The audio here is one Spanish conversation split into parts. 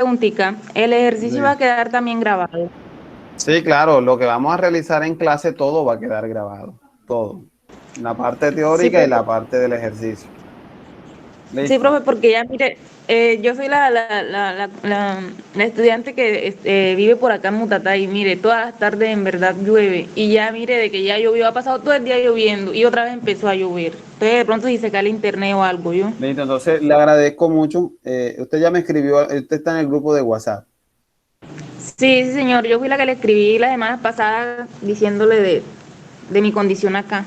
preguntita. ¿El ejercicio va Sí. a quedar también grabado? Sí, claro, lo que vamos a realizar en clase, todo va a quedar grabado, todo. La parte Sí, teórica y la parte del ejercicio. sí, Listo. profe, porque ya mire, yo soy la estudiante que vive por acá en Mutatá y mire, todas las tardes en verdad llueve y ya mire, de que ya llovió, ha pasado todo el día lloviendo y otra vez empezó a llover. Entonces de pronto si se cae el internet o algo, yo. Listo, entonces le agradezco mucho. Usted ya me escribió, usted está en el grupo de WhatsApp. Sí, sí, señor, yo fui la que le escribí la semana pasada diciéndole de mi condición acá.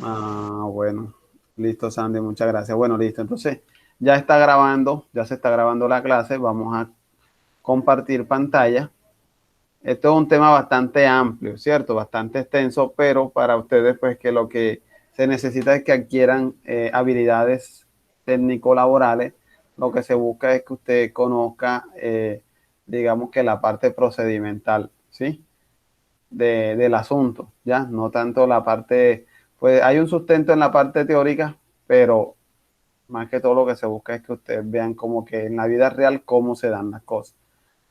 Ah, bueno. Listo, Sandy, muchas gracias. Bueno, listo. Entonces, ya está grabando, ya se está grabando la clase. Vamos a compartir pantalla. Esto es un tema bastante amplio, ¿cierto? Bastante extenso, pero para ustedes, pues que lo que se necesita es que adquieran habilidades técnico-laborales. Lo que se busca es que usted conozca, digamos que la parte procedimental, ¿sí? Del asunto, ¿ya? No tanto la parte, pues hay un sustento en la parte teórica, pero más que todo lo que se busca es que ustedes vean como que en la vida real cómo se dan las cosas.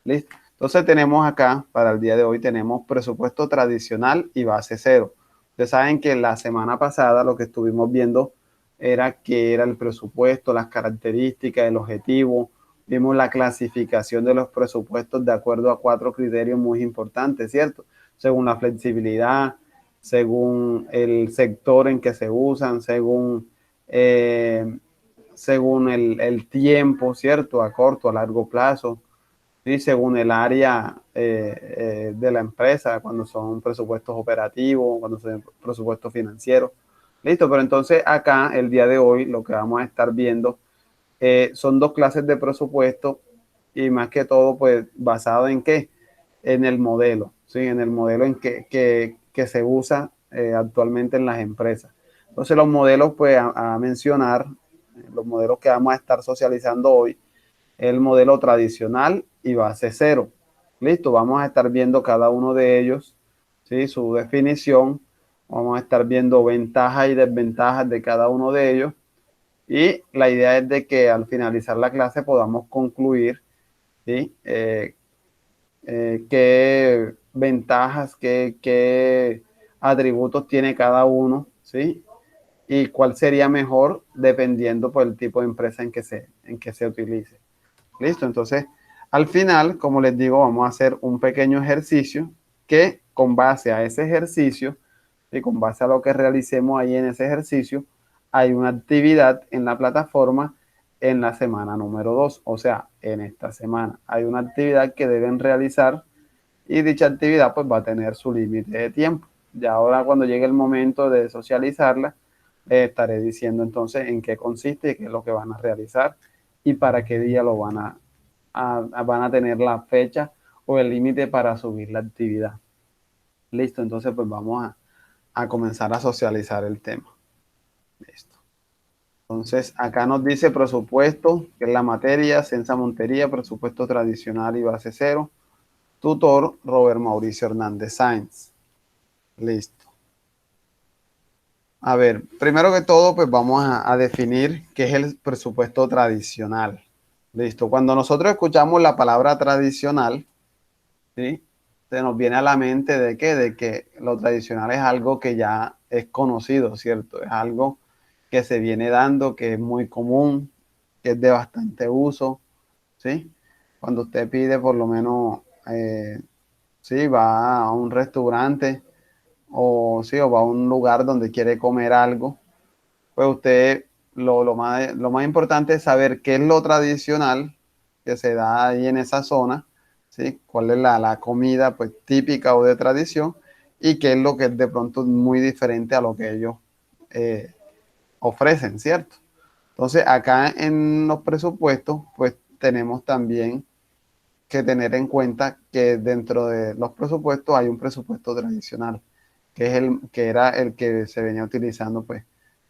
¿Listo? Entonces tenemos acá, para el día de hoy, tenemos presupuesto tradicional y base cero. Ustedes saben que la semana pasada lo que estuvimos viendo era que era el presupuesto, las características, el objetivo. Vimos la clasificación de los presupuestos de acuerdo a 4 criterios muy importantes, ¿cierto? Según la flexibilidad, según el sector en que se usan, eh, según el tiempo, ¿cierto? A corto, a largo plazo, ¿sí? Según el área de la empresa, cuando son presupuestos operativos, cuando son presupuestos financieros. Listo, pero entonces acá, el día de hoy, lo que vamos a estar viendo son 2 clases de presupuesto y más que todo, pues, basado en qué? En el modelo, ¿sí? En el modelo en que se usa actualmente en las empresas. Entonces, los modelos, pues, a mencionar, los modelos que vamos a estar socializando hoy, el modelo tradicional y base cero. Listo, vamos a estar viendo cada uno de ellos, ¿sí? Su definición, vamos a estar viendo ventajas y desventajas de cada uno de ellos y la idea es de que al finalizar la clase podamos concluir, ¿sí? Qué ventajas, qué atributos tiene cada uno, ¿sí? Y cuál sería mejor dependiendo por el tipo de empresa en que se utilice. Listo, entonces al final, como les digo, vamos a hacer un pequeño ejercicio que con base a ese ejercicio y con base a lo que realicemos ahí en ese ejercicio, hay una actividad en la plataforma en la semana número 2, o sea, en esta semana. Hay una actividad que deben realizar y dicha actividad pues va a tener su límite de tiempo. Ya ahora cuando llegue el momento de socializarla, les estaré diciendo entonces en qué consiste y qué es lo que van a realizar y para qué día lo van a tener la fecha o el límite para subir la actividad. Listo, entonces pues vamos a comenzar a socializar el tema. Listo. Entonces acá nos dice presupuesto, que es la materia, Ciencia Montería, presupuesto tradicional y base cero. Tutor Robert Mauricio Hernández Sáenz. Listo. A ver, primero que todo, pues vamos a definir qué es el presupuesto tradicional. Listo. Cuando nosotros escuchamos la palabra tradicional, ¿sí? Se nos viene a la mente de qué, de que lo tradicional es algo que ya es conocido, ¿cierto? Es algo que se viene dando, que es muy común, que es de bastante uso, ¿sí? Cuando usted pide, por lo menos, sí, va a un restaurante o sí, o va a un lugar donde quiere comer algo, pues usted lo más importante es saber qué es lo tradicional que se da ahí en esa zona, ¿sí? Cuál es la comida pues típica o de tradición y qué es lo que es de pronto muy diferente a lo que ellos eh, ofrecen, ¿cierto? Entonces acá en los presupuestos pues tenemos también que tener en cuenta que dentro de los presupuestos hay un presupuesto tradicional, que es el que era el que se venía utilizando pues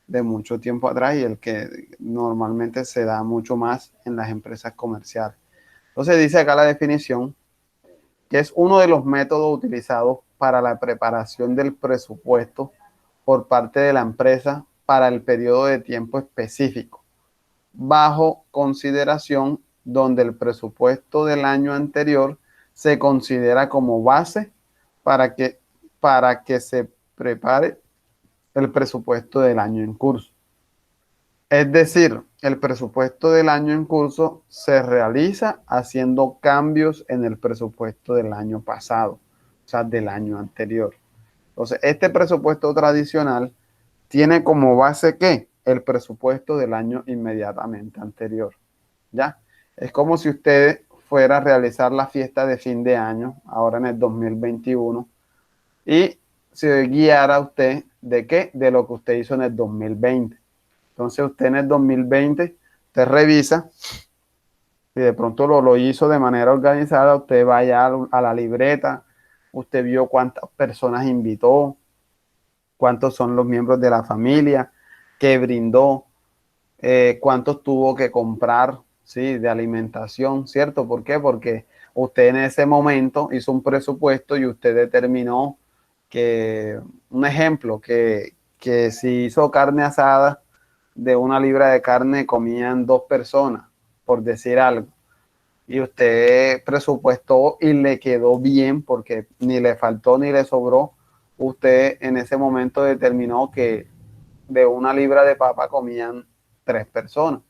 de mucho tiempo atrás y el que normalmente se da mucho más en las empresas comerciales. Entonces dice acá la definición que es uno de los métodos utilizados para la preparación del presupuesto por parte de la empresa para el periodo de tiempo específico, bajo consideración donde el presupuesto del año anterior se considera como base para que se prepare el presupuesto del año en curso. Es decir, el presupuesto del año en curso se realiza haciendo cambios en el presupuesto del año pasado, o sea, del año anterior. Entonces, este presupuesto tradicional tiene como base ¿qué? El presupuesto del año inmediatamente anterior. ¿Ya? Es como si usted fuera a realizar la fiesta de fin de año, ahora en el 2021, y se guiara usted de qué? De lo que usted hizo en el 2020. Entonces usted en el 2020, usted revisa, si de pronto lo hizo de manera organizada, usted vaya a la libreta, usted vio cuántas personas invitó, cuántos son los miembros de la familia, qué brindó, cuántos tuvo que comprar, ¿sí? De alimentación, ¿cierto? ¿Por qué? Porque usted en ese momento hizo un presupuesto y usted determinó que, un ejemplo, que si hizo carne asada, de una libra de carne comían 2 personas, por decir algo. Y usted presupuestó y le quedó bien porque ni le faltó ni le sobró. Usted en ese momento determinó que de una libra de papa comían 3 personas.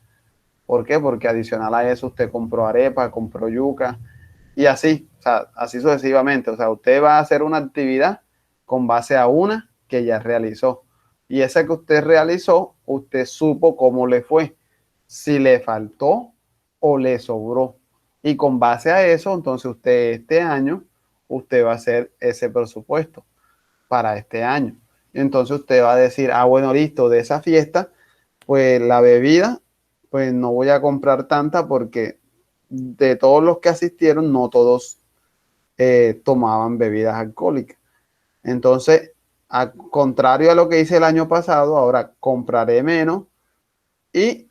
¿Por qué? Porque adicional a eso usted compró arepa, compró yuca y así, o sea, así sucesivamente. O sea, usted va a hacer una actividad con base a una que ya realizó. Y esa que usted realizó, usted supo cómo le fue, si le faltó o le sobró. Y con base a eso, entonces usted este año, usted va a hacer ese presupuesto para este año. Entonces usted va a decir, ah, bueno, listo, de esa fiesta, pues la bebida, pues no voy a comprar tanta porque de todos los que asistieron, no todos tomaban bebidas alcohólicas. Entonces, a contrario a lo que hice el año pasado, ahora compraré menos y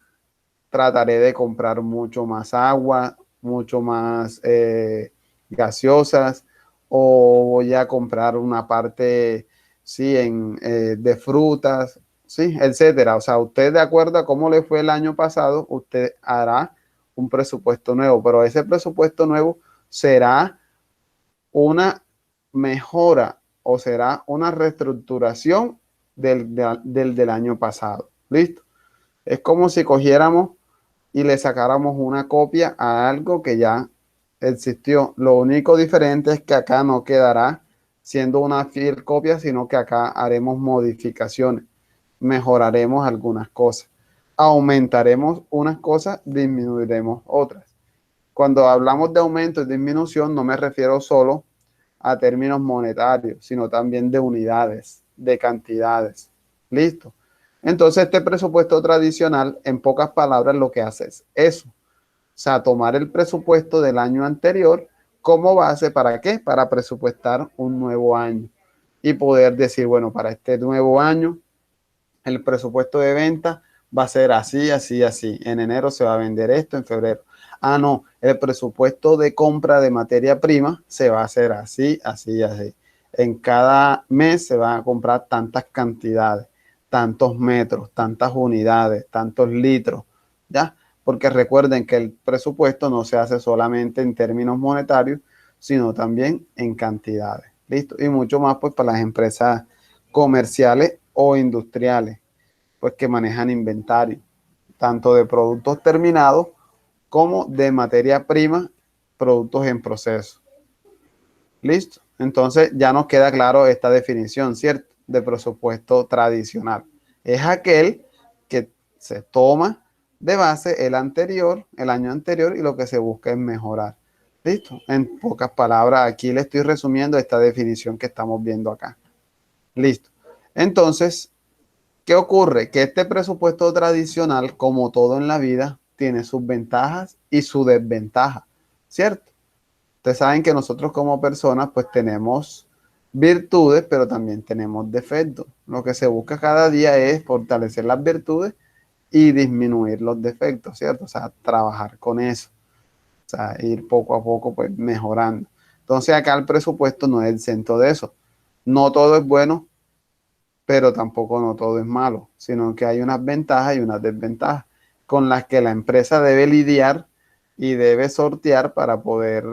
trataré de comprar mucho más agua, mucho más gaseosas, o voy a comprar una parte, sí, de frutas, sí, etcétera. O sea, usted de acuerdo a cómo le fue el año pasado, usted hará un presupuesto nuevo, pero ese presupuesto nuevo será una mejora o será una reestructuración del año pasado. ¿Listo? Es como si cogiéramos y le sacáramos una copia a algo que ya existió. Lo único diferente es que acá no quedará siendo una fiel copia, sino que acá haremos modificaciones, mejoraremos algunas cosas, aumentaremos unas cosas, disminuiremos otras. Cuando hablamos de aumento y disminución, no me refiero solo a términos monetarios, sino también de unidades, de cantidades. ¿Listo? Entonces, este presupuesto tradicional, en pocas palabras, lo que hace es eso. O sea, tomar el presupuesto del año anterior como base, ¿para qué? Para presupuestar un nuevo año y poder decir, bueno, para este nuevo año, el presupuesto de venta va a ser así, así, así. En enero se va a vender esto, en febrero. Ah, no, el presupuesto de compra de materia prima se va a hacer así, así, así. En cada mes se van a comprar tantas cantidades, tantos metros, tantas unidades, tantos litros, ¿ya? Porque recuerden que el presupuesto no se hace solamente en términos monetarios, sino también en cantidades. ¿Listo? Y mucho más pues para las empresas comerciales o industriales, pues que manejan inventario, tanto de productos terminados como de materia prima, productos en proceso. ¿Listo? Entonces ya nos queda claro esta definición, ¿cierto? De presupuesto tradicional. Es aquel que se toma de base el anterior, el año anterior, y lo que se busca es mejorar. ¿Listo? En pocas palabras, aquí le estoy resumiendo esta definición que estamos viendo acá. Listo. Entonces, ¿qué ocurre? Que este presupuesto tradicional, como todo en la vida, tiene sus ventajas y sus desventajas, ¿cierto? Ustedes saben que nosotros como personas pues tenemos virtudes, pero también tenemos defectos. Lo que se busca cada día es fortalecer las virtudes y disminuir los defectos, ¿cierto? O sea, trabajar con eso. O sea, ir poco a poco pues mejorando. Entonces acá el presupuesto no es exento de eso. No todo es bueno, pero tampoco no todo es malo, sino que hay unas ventajas y unas desventajas con las que la empresa debe lidiar y debe sortear para poder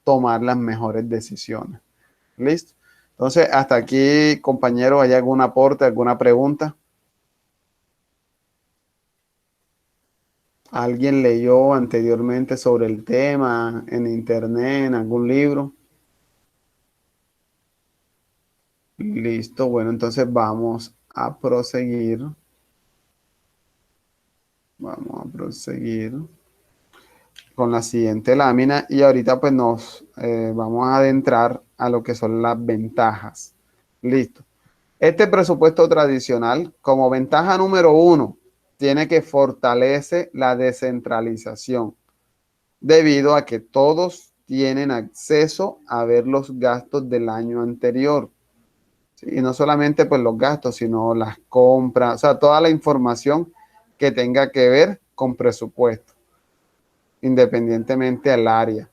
tomar las mejores decisiones. ¿Listo? Entonces, hasta aquí, compañero, ¿hay algún aporte, alguna pregunta? ¿Alguien leyó anteriormente sobre el tema en internet, en algún libro? Listo, bueno, entonces vamos a proseguir. Vamos a proseguir con la siguiente lámina y ahorita pues nos vamos a adentrar a lo que son las ventajas. Listo. Este presupuesto tradicional, como ventaja número uno, tiene que fortalece la descentralización, debido a que todos tienen acceso a ver los gastos del año anterior. ¿Sí? Y no solamente pues los gastos, sino las compras, o sea, toda la información que tenga que ver con presupuesto, independientemente al área.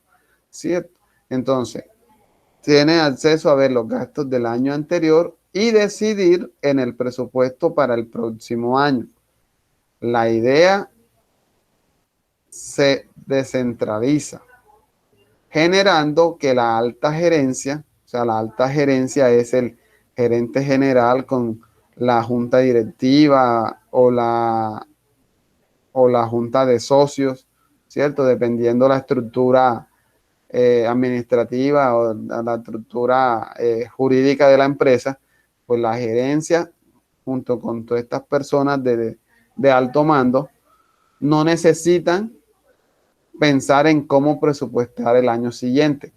¿Cierto? Entonces, tiene acceso a ver los gastos del año anterior y decidir en el presupuesto para el próximo año. La idea se descentraliza, generando que la alta gerencia, o sea, la alta gerencia es el gerente general con la junta directiva o la junta de socios, ¿cierto? Dependiendo la estructura administrativa o la estructura jurídica de la empresa, pues la gerencia, junto con todas estas personas de alto mando, no necesitan pensar en cómo presupuestar el año siguiente.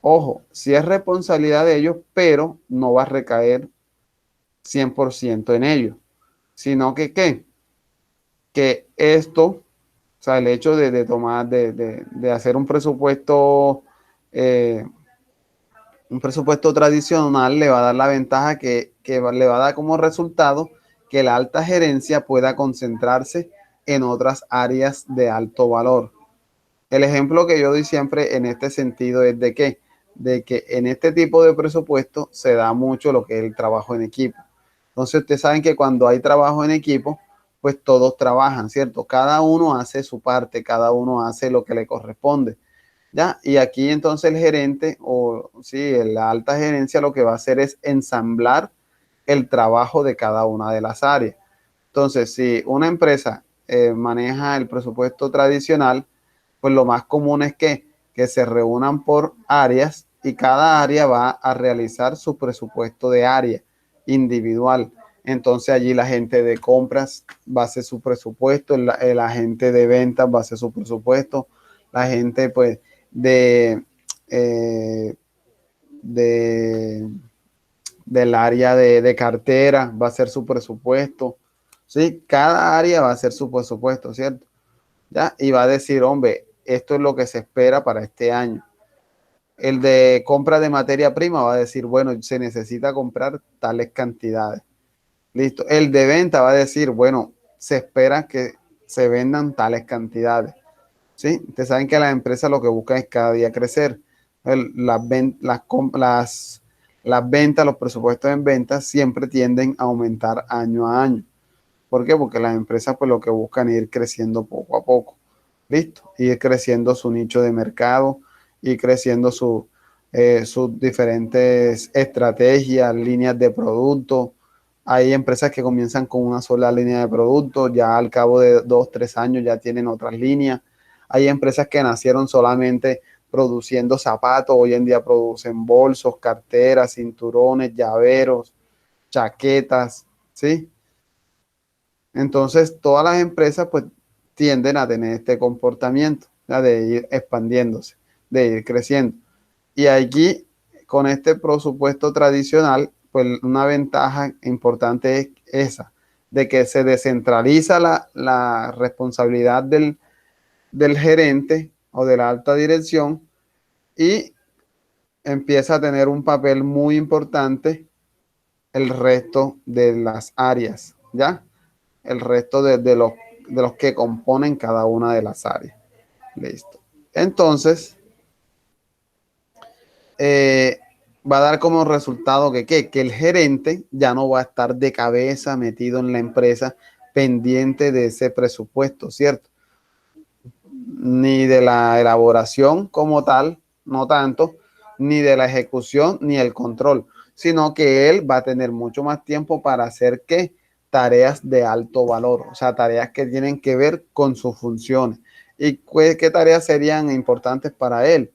Ojo, sí es responsabilidad de ellos, pero no va a recaer 100% en ellos, sino que ¿qué? Que esto, o sea, el hecho de tomar, de hacer un presupuesto tradicional le va a dar la ventaja que le va a dar como resultado que la alta gerencia pueda concentrarse en otras áreas de alto valor. El ejemplo que yo doy siempre en este sentido es de que en este tipo de presupuesto se da mucho lo que es el trabajo en equipo. Entonces, ustedes saben que cuando hay trabajo en equipo, pues todos trabajan, ¿cierto? Cada uno hace su parte, cada uno hace lo que le corresponde. ¿Ya? Y aquí entonces el gerente o sí, la alta gerencia lo que va a hacer es ensamblar el trabajo de cada una de las áreas. Entonces, si una empresa maneja el presupuesto tradicional, pues lo más común es que se reúnan por áreas y cada área va a realizar su presupuesto de área individual. Entonces allí la gente de compras va a hacer su presupuesto, el agente de ventas va a hacer su presupuesto, la gente pues de, eh, de del área de cartera va a hacer su presupuesto, ¿sí? Cada área va a hacer su presupuesto, ¿cierto? ¿Ya? Y va a decir, hombre, esto es lo que se espera para este año. El de compra de materia prima va a decir, bueno, se necesita comprar tales cantidades. Listo. El de venta va a decir, bueno, se espera que se vendan tales cantidades. ¿Sí? Ustedes saben que las empresas lo que buscan es cada día crecer. Las ventas, los presupuestos en ventas siempre tienden a aumentar año a año. ¿Por qué? Porque las empresas pues lo que buscan es ir creciendo poco a poco. ¿Listo? Ir creciendo su nicho de mercado, ir creciendo sus diferentes estrategias, líneas de producto. Hay empresas que comienzan con una sola línea de productos, ya al cabo de 2, 3 años ya tienen otras líneas. Hay empresas que nacieron solamente produciendo zapatos, hoy en día producen bolsos, carteras, cinturones, llaveros, chaquetas, ¿sí? Entonces, todas las empresas pues tienden a tener este comportamiento, ¿ya? De ir expandiéndose, de ir creciendo. Y aquí, con este presupuesto tradicional, pues una ventaja importante es esa, de que se descentraliza la responsabilidad del gerente o de la alta dirección y empieza a tener un papel muy importante el resto de las áreas, ¿ya? El resto de los que componen cada una de las áreas. Listo. Entonces, va a dar como resultado que el gerente ya no va a estar de cabeza metido en la empresa pendiente de ese presupuesto, ¿cierto? ni de la elaboración como tal, no tanto, ni de la ejecución, ni el control, sino que él va a tener mucho más tiempo para hacer que tareas de alto valor, o sea, tareas que tienen que ver con sus funciones. ¿Y qué tareas serían importantes para él?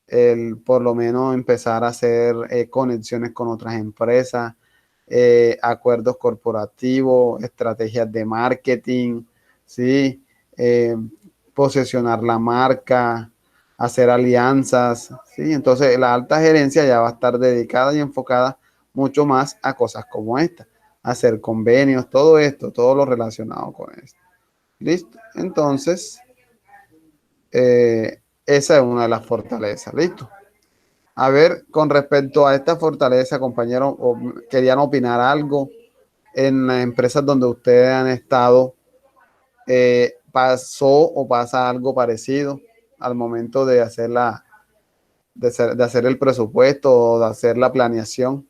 El por lo menos empezar a hacer conexiones con otras empresas, acuerdos corporativos, estrategias de marketing, ¿sí? Eh, Posesionar la marca, hacer alianzas, ¿sí? Entonces la alta gerencia ya va a estar dedicada y enfocada mucho más a cosas como esta, hacer convenios, todo esto, todo lo relacionado con esto. ¿Listo? Entonces, esa es una de las fortalezas. ¿Listo? A ver, con respecto a esta fortaleza, compañeros, ¿querían opinar algo en las empresas donde ustedes han estado? ¿Pasó o pasa algo parecido al momento de hacer de hacer el presupuesto o de hacer la planeación?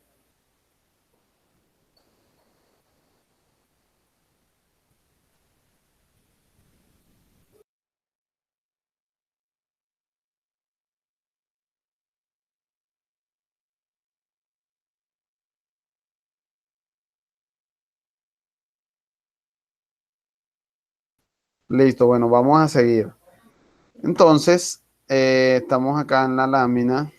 Listo, bueno, vamos a seguir. Entonces, estamos acá en la lámina.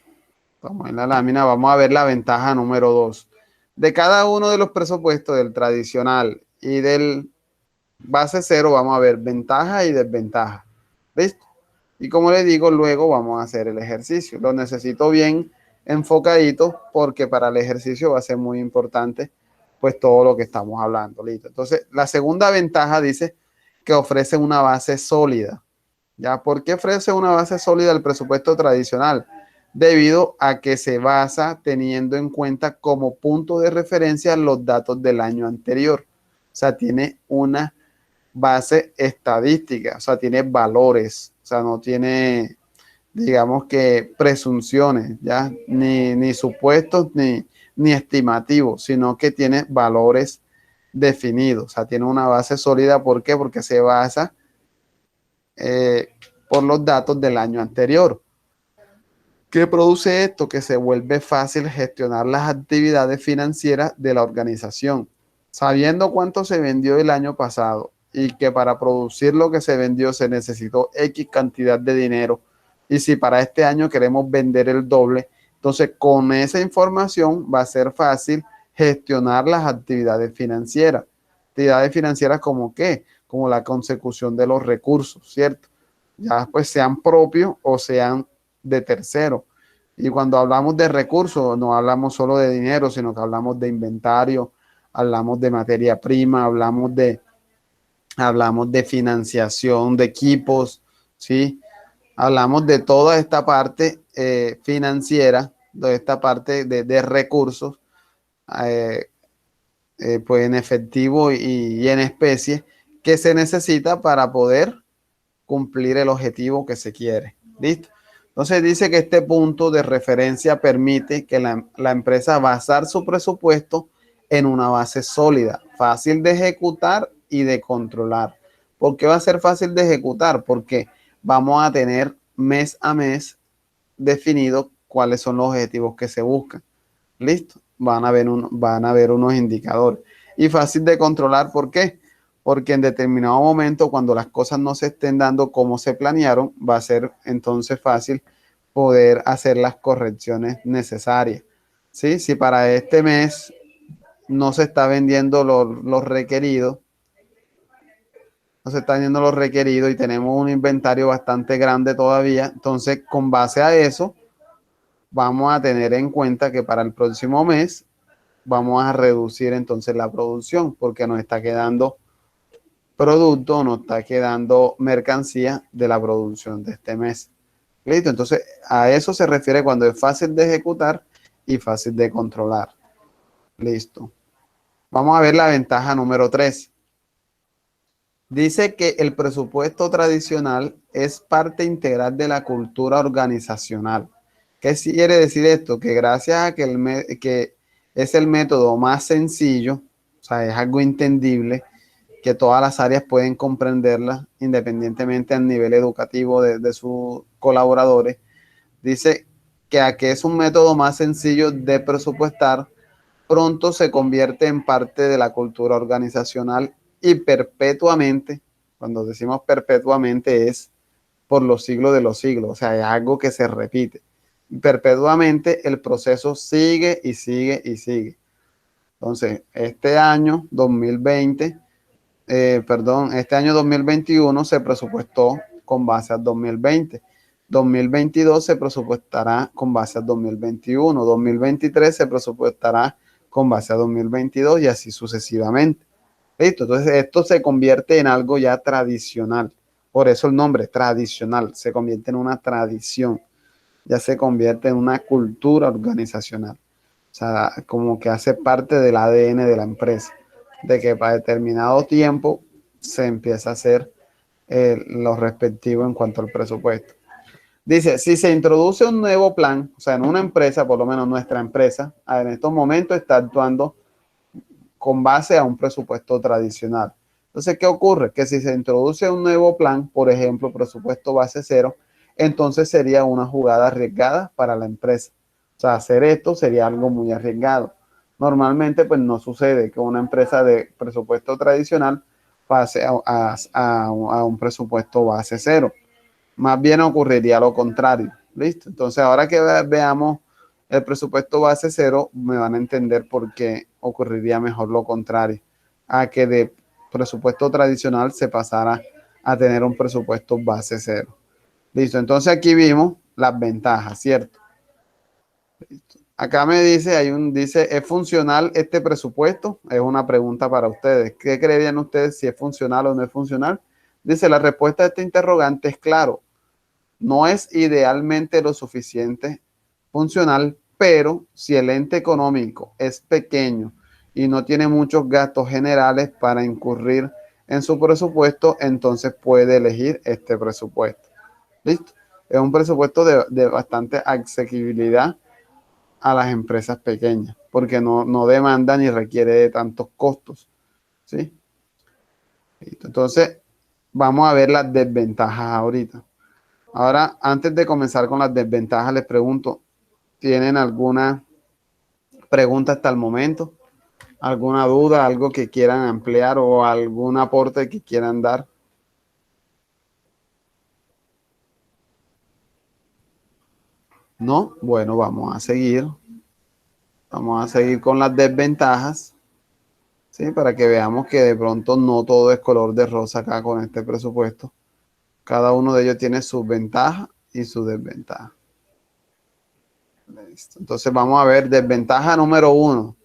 Estamos en la lámina, vamos a ver la ventaja número 2. De cada uno de los presupuestos, del tradicional y del base cero, vamos a ver ventaja y desventaja. ¿Listo? Y como les digo, luego vamos a hacer el ejercicio. Lo necesito bien enfocadito porque para el ejercicio va a ser muy importante pues todo lo que estamos hablando. ¿Listo? Entonces, la segunda ventaja dice que ofrece una base sólida. ¿Ya? ¿Por qué ofrece una base sólida el presupuesto tradicional? Debido a que se basa teniendo en cuenta como punto de referencia los datos del año anterior. O sea, tiene una base estadística, o sea, tiene valores, o sea, no tiene, digamos que presunciones, ya, ni supuestos, ni estimativos, sino que tiene valores definidos, o sea, tiene una base sólida. ¿Por qué? Porque se basa por los datos del año anterior. ¿Qué produce esto? Que se vuelve fácil gestionar las actividades financieras de la organización, sabiendo cuánto se vendió el año pasado y que para producir lo que se vendió se necesitó X cantidad de dinero. Y si para este año queremos vender el doble, entonces con esa información va a ser fácil gestionar las actividades financieras. Actividades financieras como qué? Como la consecución de los recursos, ¿cierto? Ya pues sean propios o sean de tercero. Y cuando hablamos de recursos, no hablamos solo de dinero, sino que hablamos de inventario, hablamos de materia prima, hablamos de financiación de equipos, ¿sí? Hablamos de toda esta parte financiera, de esta parte de recursos, eh, pues en efectivo y en especie, que se necesita para poder cumplir el objetivo que se quiere. ¿Listo? Entonces dice que este punto de referencia permite que la empresa basar su presupuesto en una base sólida, fácil de ejecutar y de controlar. ¿Por qué va a ser fácil de ejecutar? Porque vamos a tener mes a mes definido cuáles son los objetivos que se buscan. ¿Listo? Van a haber unos indicadores. Y fácil de controlar, ¿por qué? Porque en determinado momento, cuando las cosas no se estén dando como se planearon, va a ser entonces fácil poder hacer las correcciones necesarias. ¿Sí? Si para este mes no se está vendiendo los requeridos, no se está vendiendo los requeridos y tenemos un inventario bastante grande todavía, entonces con base a eso, vamos a tener en cuenta que para el próximo mes vamos a reducir entonces la producción porque nos está quedando producto, nos está quedando mercancía de la producción de este mes. ¿Listo? Entonces, a eso se refiere cuando es fácil de ejecutar y fácil de controlar. Listo. Vamos a ver la ventaja número 3. Dice que el presupuesto tradicional es parte integral de la cultura organizacional. ¿Qué quiere decir esto? Que gracias a que es el método más sencillo, o sea, es algo entendible, que todas las áreas pueden comprenderlas independientemente al nivel educativo de sus colaboradores. Dice que es un método más sencillo de presupuestar, pronto se convierte en parte de la cultura organizacional y perpetuamente, cuando decimos perpetuamente es por los siglos de los siglos, o sea, es algo que se repite. Perpetuamente el proceso sigue y sigue y sigue. Entonces, este año 2020, este año 2021 se presupuestó con base al 2020. 2022 se presupuestará con base al 2021. 2023 se presupuestará con base a 2022 y así sucesivamente. ¿Listo? Entonces, esto se convierte en algo ya tradicional. Por eso el nombre tradicional se convierte en una tradición, ya se convierte en una cultura organizacional. O sea, como que hace parte del ADN de la empresa, de que para determinado tiempo se empieza a hacer lo respectivo en cuanto al presupuesto. Dice, si se introduce un nuevo plan, o sea, en una empresa, por lo menos nuestra empresa, en estos momentos está actuando con base a un presupuesto tradicional. Entonces, ¿qué ocurre? Que si se introduce un nuevo plan, por ejemplo, presupuesto base cero, entonces sería una jugada arriesgada para la empresa. O sea, hacer esto sería algo muy arriesgado. Normalmente, pues no sucede que una empresa de presupuesto tradicional pase a un presupuesto base cero. Más bien ocurriría lo contrario. ¿Listo? Entonces, ahora que veamos el presupuesto base cero, me van a entender por qué ocurriría mejor lo contrario, a que de presupuesto tradicional se pasara a tener un presupuesto base cero. Listo, entonces aquí vimos las ventajas, ¿cierto? Listo. Acá me dice, dice, ¿es funcional este presupuesto? Es una pregunta para ustedes. ¿Qué creerían ustedes si es funcional o no es funcional? Dice, la respuesta a este interrogante es claro. No es idealmente lo suficiente funcional, pero si el ente económico es pequeño y no tiene muchos gastos generales para incurrir en su presupuesto, entonces puede elegir este presupuesto. ¿Listo? Es un presupuesto de bastante asequibilidad a las empresas pequeñas, porque no demanda ni requiere de tantos costos. ¿Sí? ¿Listo? Entonces, vamos a ver las desventajas ahorita. Ahora, antes de comenzar con las desventajas, les pregunto, ¿tienen alguna pregunta hasta el momento? ¿Alguna duda, algo que quieran ampliar o algún aporte que quieran dar? ¿No? Bueno, vamos a seguir. Vamos a seguir con las desventajas, ¿sí? Para que veamos que de pronto no todo es color de rosa acá con este presupuesto. Cada uno de ellos tiene sus ventajas y sus desventajas. Listo. Entonces vamos a ver desventaja número 1.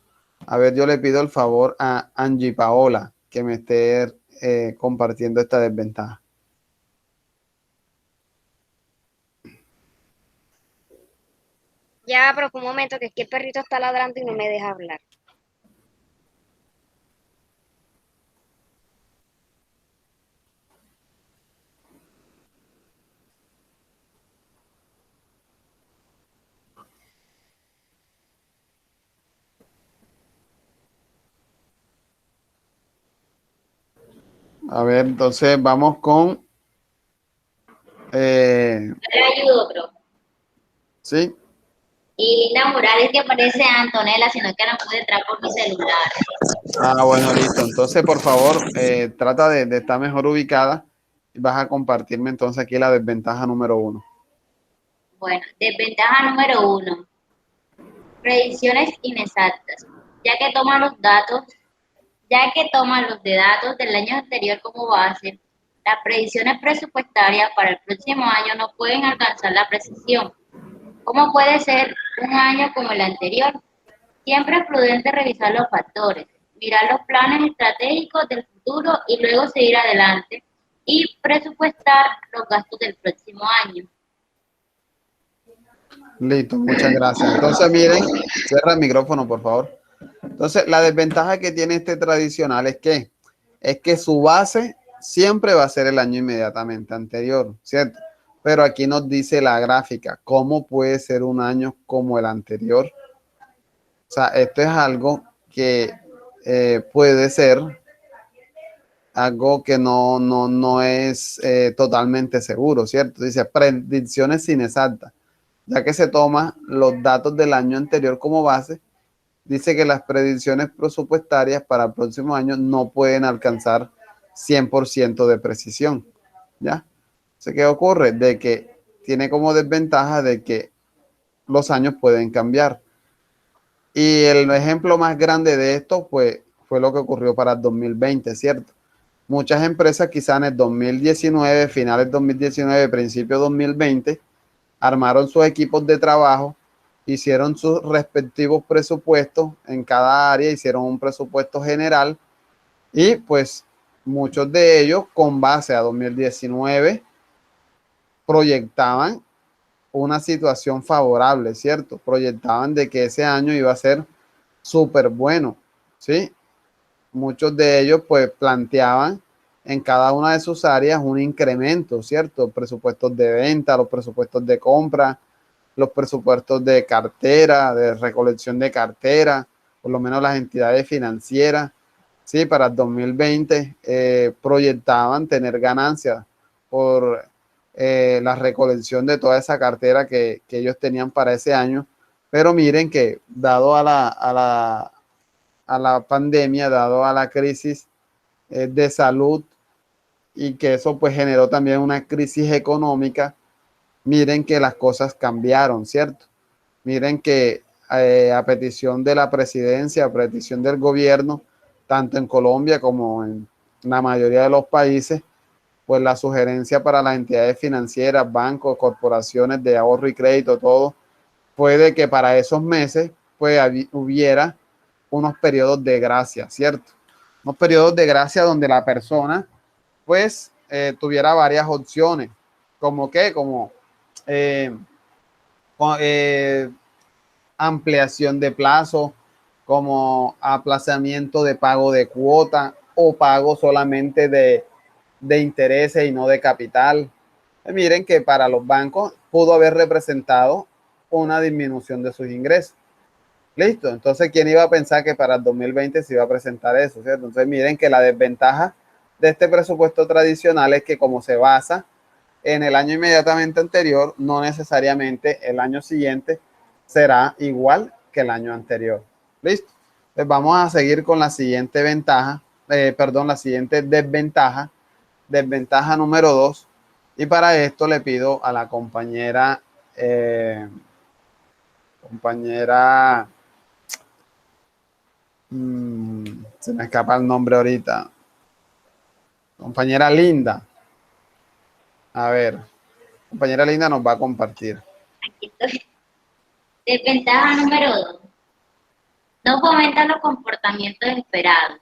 A ver, yo le pido el favor a Angie Paola que me esté compartiendo esta desventaja. Ya, pero un momento, que es que el perrito está ladrando y no me deja hablar. A ver, entonces vamos con... Le ayudo, bro. sí, Y Linda Morales que parece Antonella, sino que no pude entrar por mi celular. bueno, listo. Entonces, por favor, trata de estar mejor ubicada y vas a compartirme entonces aquí la desventaja número 1. Bueno, desventaja número 1. Predicciones inexactas, ya que toman los de datos del año anterior como base, las predicciones presupuestarias para el próximo año no pueden alcanzar la precisión. ¿Cómo puede ser un año como el anterior? Siempre es prudente revisar los factores, mirar los planes estratégicos del futuro y luego seguir adelante y presupuestar los gastos del próximo año. Listo, muchas gracias. Entonces, miren, cierra el micrófono, por favor. Entonces, la desventaja que tiene este tradicional es que su base siempre va a ser el año inmediatamente anterior, ¿cierto? Pero aquí nos dice la gráfica, ¿cómo puede ser un año como el anterior? O sea, esto es algo que puede ser algo que no es totalmente seguro, ¿cierto? Dice predicciones inexactas, ya que se toman los datos del año anterior como base. Dice que las predicciones presupuestarias para el próximo año no pueden alcanzar 100% de precisión, ¿ya? ¿Qué ocurre? De que tiene como desventaja de que los años pueden cambiar. Y el ejemplo más grande de esto, pues, fue lo que ocurrió para el 2020, ¿cierto? Muchas empresas quizás en el 2019, finales 2019, principio 2020, armaron sus equipos de trabajo, hicieron sus respectivos presupuestos en cada área, hicieron un presupuesto general y pues muchos de ellos con base a 2019 proyectaban una situación favorable, ¿cierto? Proyectaban de que ese año iba a ser súper bueno, ¿sí? Muchos de ellos pues planteaban en cada una de sus áreas un incremento, ¿cierto? Presupuestos de venta, los presupuestos de compra, los presupuestos de cartera, de recolección de cartera, por lo menos las entidades financieras, ¿sí? Para el 2020 proyectaban tener ganancias por la recolección de toda esa cartera que ellos tenían para ese año. Pero miren que dado a la pandemia, dado a la crisis de salud y que eso pues generó también una crisis económica, miren que las cosas cambiaron, ¿cierto? Miren que a petición de la presidencia, a petición del gobierno, tanto en Colombia como en la mayoría de los países, pues la sugerencia para las entidades financieras, bancos, corporaciones de ahorro y crédito, todo, fue de que para esos meses pues hubiera unos periodos de gracia, ¿cierto? Unos periodos de gracia donde la persona pues tuviera varias opciones, como que, como eh, eh, ampliación de plazo, como aplazamiento de pago de cuota o pago solamente de intereses y no de capital. Miren que para los bancos pudo haber representado una disminución de sus ingresos. Listo, entonces, ¿quién iba a pensar que para el 2020 se iba a presentar eso, ¿cierto? Entonces, miren que la desventaja de este presupuesto tradicional es que como se basa en el año inmediatamente anterior, no necesariamente el año siguiente será igual que el año anterior. ¿Listo? Pues vamos a seguir con la siguiente ventaja, la siguiente desventaja, desventaja número 2. Y para esto le pido a la compañera, se me escapa el nombre ahorita, compañera Linda. A ver, compañera Linda nos va a compartir. Aquí estoy. Desventaja número 2. No fomentan los comportamientos esperados.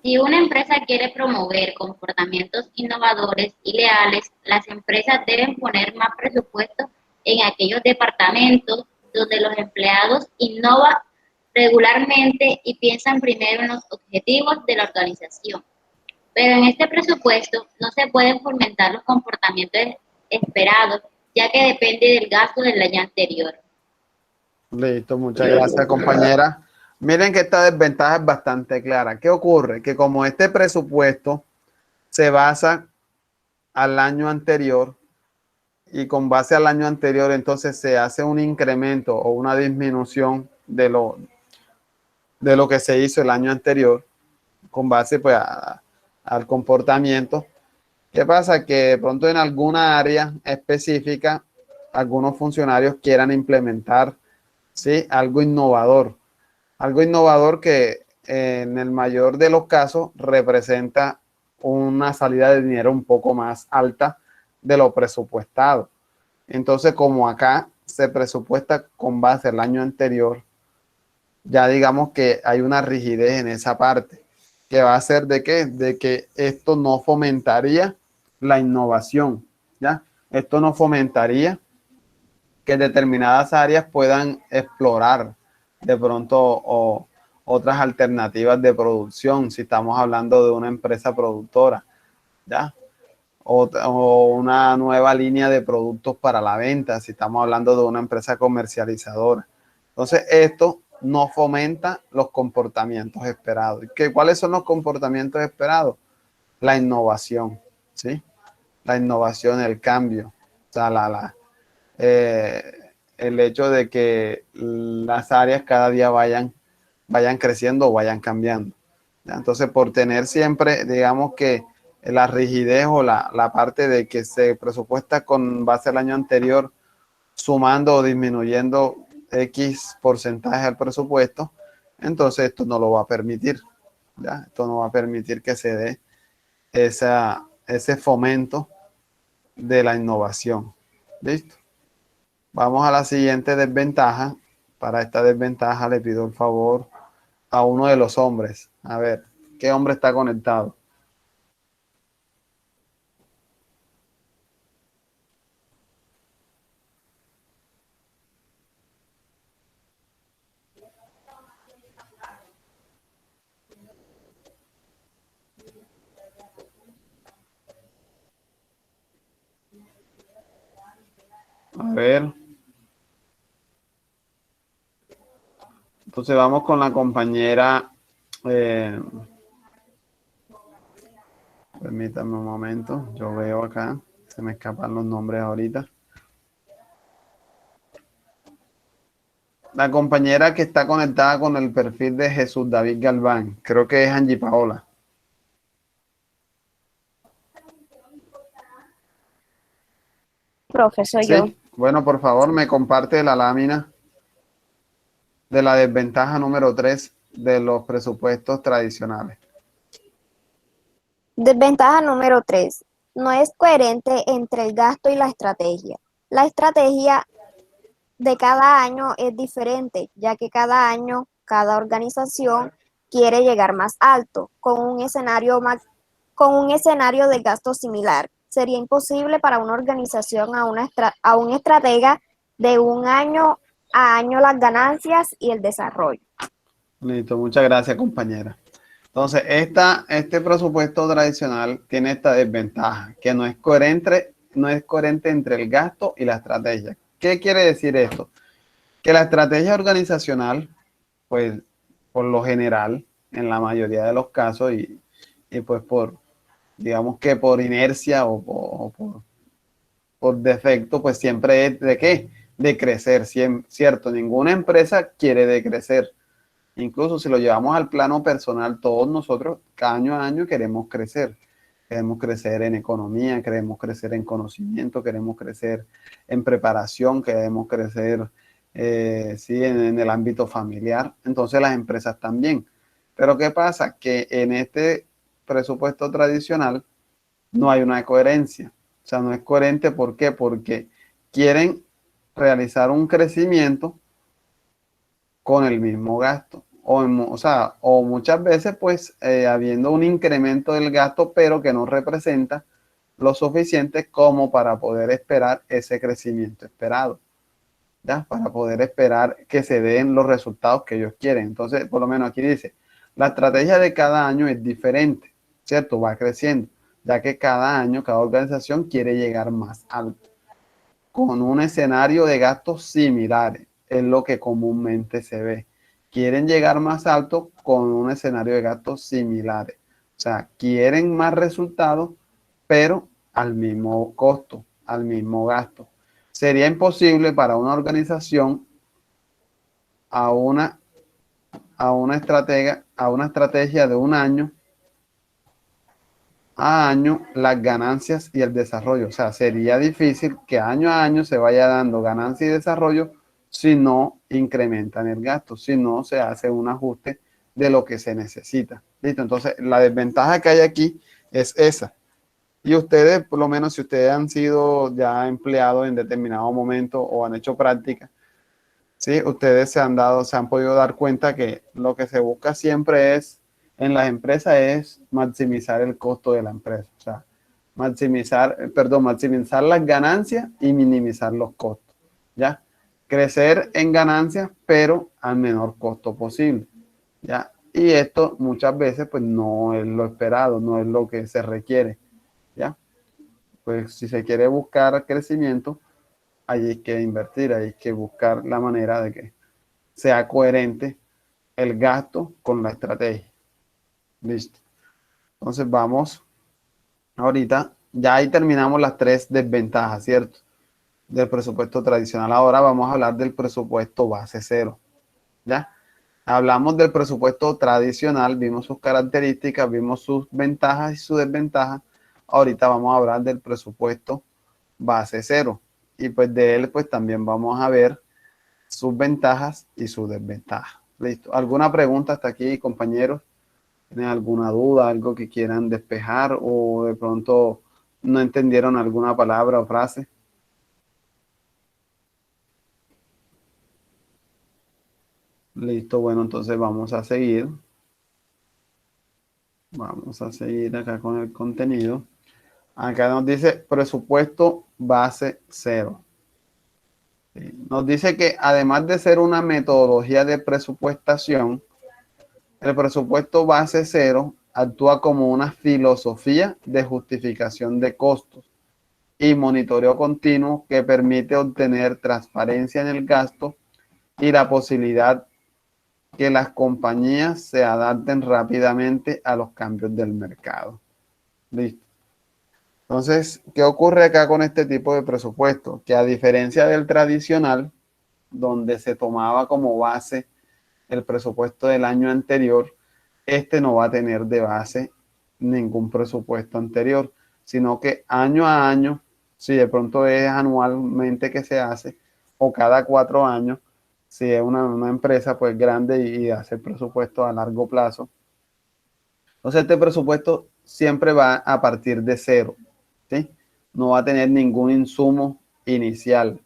Si una empresa quiere promover comportamientos innovadores y leales, las empresas deben poner más presupuesto en aquellos departamentos donde los empleados innovan regularmente y piensan primero en los objetivos de la organización. Pero en este presupuesto no se pueden fomentar los comportamientos esperados, ya que depende del gasto del año anterior. Listo, muchas gracias, compañera. Miren que esta desventaja es bastante clara. ¿Qué ocurre? Que como este presupuesto se basa al año anterior y con base al año anterior, entonces se hace un incremento o una disminución de lo que se hizo el año anterior con base pues al comportamiento. ¿Qué pasa? Que de pronto en alguna área específica algunos funcionarios quieran implementar, ¿sí?, algo innovador que en el mayor de los casos representa una salida de dinero un poco más alta de lo presupuestado. Entonces, como acá se presupuesta con base al año anterior, ya digamos que hay una rigidez en esa parte, que va a ser de qué, de que esto no fomentaría la innovación, ¿ya? Esto no fomentaría que determinadas áreas puedan explorar de pronto o otras alternativas de producción, si estamos hablando de una empresa productora, ¿ya? O una nueva línea de productos para la venta, si estamos hablando de una empresa comercializadora. Entonces, esto no fomenta los comportamientos esperados. ¿Cuáles son los comportamientos esperados? la innovación, ¿sí? La innovación, el cambio, o sea, el hecho de que las áreas cada día vayan creciendo o vayan cambiando. ¿Ya? Entonces, por tener siempre, digamos que la rigidez o la parte de que se presupuesta con base al año anterior, sumando o disminuyendo X porcentaje al presupuesto, entonces esto no lo va a permitir. ¿Ya? Esto no va a permitir que se dé ese fomento de la innovación. ¿Listo? Vamos a la siguiente desventaja. Para esta desventaja le pido el favor a uno de los hombres. A ver, ¿qué hombre está conectado? A ver. Entonces vamos con la compañera. Permítame un momento. Yo veo acá. Se me escapan los nombres ahorita. La compañera que está conectada con el perfil de Jesús David Galván. Creo que es Angie Paola. Profe, soy Sí. yo. Bueno, por favor, me comparte la lámina de la desventaja número 3 de los presupuestos tradicionales. Desventaja número 3. No es coherente entre el gasto y la estrategia. La estrategia de cada año es diferente, ya que cada año, cada organización quiere llegar más alto, con un escenario de gasto similar. Sería imposible para una organización a un estratega de un año a año las ganancias y el desarrollo. Listo, muchas gracias, compañera. Entonces, este presupuesto tradicional tiene esta desventaja, que no es coherente entre el gasto y la estrategia. ¿Qué quiere decir esto? Que la estrategia organizacional, pues, por lo general, en la mayoría de los casos, y pues digamos que por inercia o por defecto, pues siempre es de qué, de crecer, ¿cierto? Ninguna empresa quiere decrecer. Incluso si lo llevamos al plano personal, todos nosotros, cada año a año, queremos crecer. Queremos crecer en economía, queremos crecer en conocimiento, queremos crecer en preparación, queremos crecer sí, en el ámbito familiar. Entonces las empresas también. Pero ¿qué pasa? Que en este presupuesto tradicional no hay una coherencia. O sea, no es coherente. ¿Por qué? Porque quieren realizar un crecimiento con el mismo gasto. O muchas veces, pues, habiendo un incremento del gasto, pero que no representa lo suficiente como para poder esperar ese crecimiento esperado, ¿ya? Para poder esperar que se den los resultados que ellos quieren. Entonces, por lo menos aquí dice, la estrategia de cada año es diferente, ¿cierto? Va creciendo, ya que cada año, cada organización quiere llegar más alto, con un escenario de gastos similares, es lo que comúnmente se ve. Quieren llegar más alto con un escenario de gastos similares. O sea, quieren más resultados, pero al mismo costo, al mismo gasto. Sería imposible para una organización a una estrategia de un año a año las ganancias y el desarrollo. O sea, sería difícil que año a año se vaya dando ganancia y desarrollo si no incrementan el gasto, si no se hace un ajuste de lo que se necesita. ¿Listo? Entonces, la desventaja que hay aquí es esa. Y ustedes, por lo menos si ustedes han sido ya empleados en determinado momento o han hecho práctica, ¿sí? Ustedes se han podido dar cuenta que lo que se busca siempre en las empresas es maximizar el costo de la empresa. O sea, maximizar las ganancias y minimizar los costos. ¿Ya? Crecer en ganancias, pero al menor costo posible. ¿Ya? Y esto muchas veces pues no es lo esperado, no es lo que se requiere. ¿Ya? Pues si se quiere buscar crecimiento, hay que invertir, hay que buscar la manera de que sea coherente el gasto con la estrategia. Listo. Entonces vamos Ahorita, ya ahí terminamos las tres desventajas, ¿cierto? Del presupuesto tradicional. Ahora vamos a hablar del presupuesto base cero, ¿ya? Hablamos del presupuesto tradicional, vimos sus características, vimos sus ventajas y sus desventajas. Ahorita vamos a hablar del presupuesto base cero. Y pues de él pues también vamos a ver sus ventajas y sus desventajas. Listo. ¿Alguna pregunta hasta aquí, compañeros? ¿Tienen alguna duda, algo que quieran despejar o de pronto no entendieron alguna palabra o frase? Listo, bueno, entonces vamos a seguir. Vamos a seguir acá con el contenido. Acá nos dice presupuesto base cero. Sí, nos dice que además de ser una metodología de presupuestación, el presupuesto base cero actúa como una filosofía de justificación de costos y monitoreo continuo que permite obtener transparencia en el gasto y la posibilidad que las compañías se adapten rápidamente a los cambios del mercado. Listo. Entonces, ¿qué ocurre acá con este tipo de presupuesto? Que a diferencia del tradicional, donde se tomaba como base el presupuesto del año anterior, este no va a tener de base ningún presupuesto anterior, sino que año a año, si de pronto es anualmente que se hace, o cada 4 años, si es una empresa pues grande y hace presupuesto a largo plazo. Entonces este presupuesto siempre va a partir de cero, ¿sí? No va a tener ningún insumo inicial,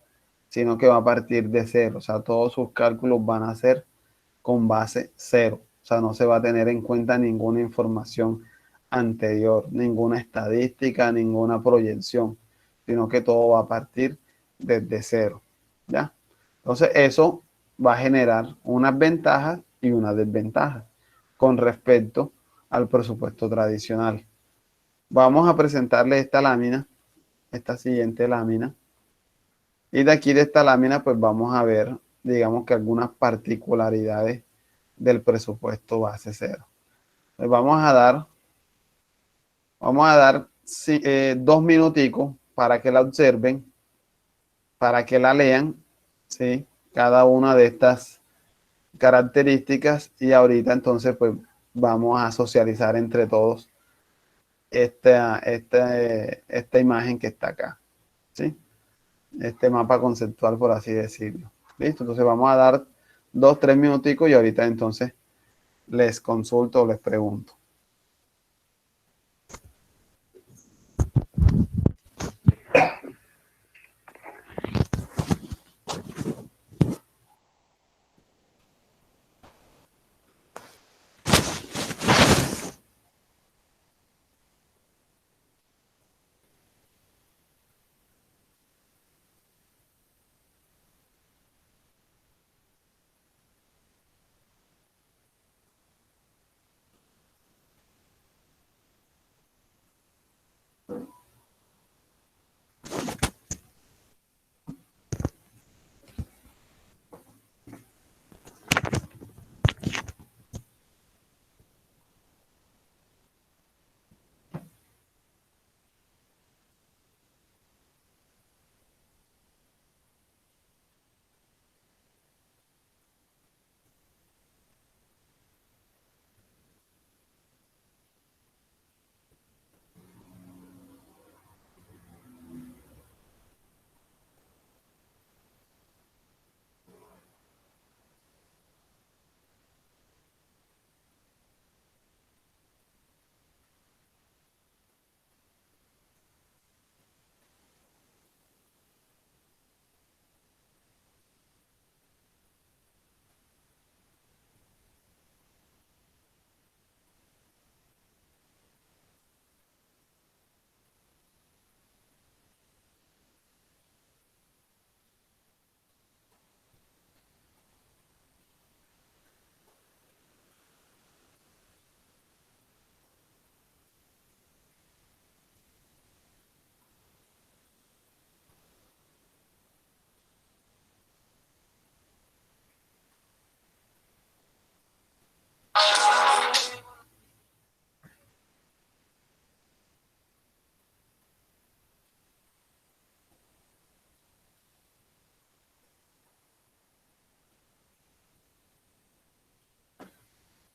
sino que va a partir de cero. O sea, todos sus cálculos van a ser con base cero. O sea, no se va a tener en cuenta ninguna información anterior, ninguna estadística, ninguna proyección, sino que todo va a partir desde cero. ¿Ya? Entonces, eso va a generar unas ventajas y unas desventajas con respecto al presupuesto tradicional. Vamos a presentarle esta lámina, esta siguiente lámina. Y de aquí de esta lámina, pues vamos a ver, digamos que algunas particularidades del presupuesto base cero. Les vamos a dar 2 minuticos para que la observen, para que la lean, ¿sí? Cada una de estas características y ahorita entonces pues vamos a socializar entre todos esta imagen que está acá, ¿sí? Este mapa conceptual, por así decirlo. Listo, entonces vamos a dar 2, 3 minuticos y ahorita entonces les consulto o les pregunto.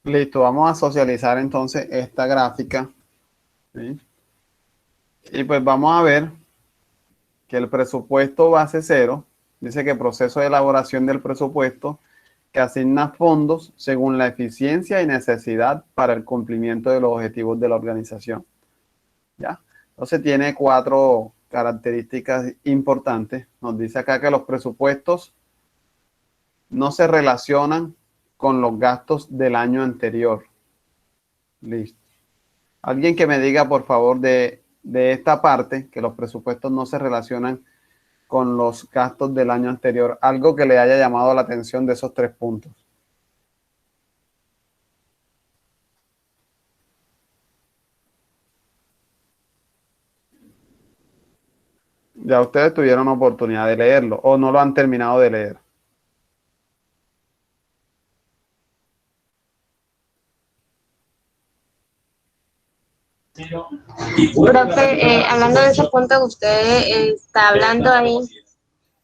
Listo, vamos a socializar entonces esta gráfica. ¿Sí? Y pues vamos a ver que el presupuesto base cero dice que proceso de elaboración del presupuesto que asigna fondos según la eficiencia y necesidad para el cumplimiento de los objetivos de la organización. ¿Ya? Entonces tiene 4 características importantes. Nos dice acá que los presupuestos no se relacionan con los gastos del año anterior. Listo. Alguien que me diga, por favor, de esta parte, que los presupuestos no se relacionan con los gastos del año anterior. Algo que le haya llamado la atención de esos 3 puntos. Ya ustedes tuvieron oportunidad de leerlo o no lo han terminado de leer. Profe, hablando de ese punto que usted está hablando ahí,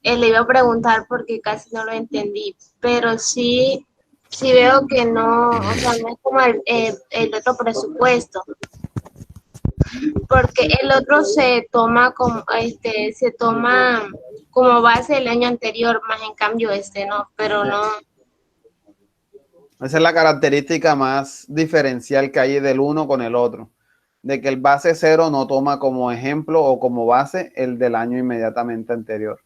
le iba a preguntar porque casi no lo entendí, pero sí veo que no, o sea, no es como el otro presupuesto, porque el otro se toma como base el año anterior, más en cambio este no, pero no. Esa es la característica más diferencial que hay del uno con el otro, de que el base cero no toma como ejemplo o como base el del año inmediatamente anterior.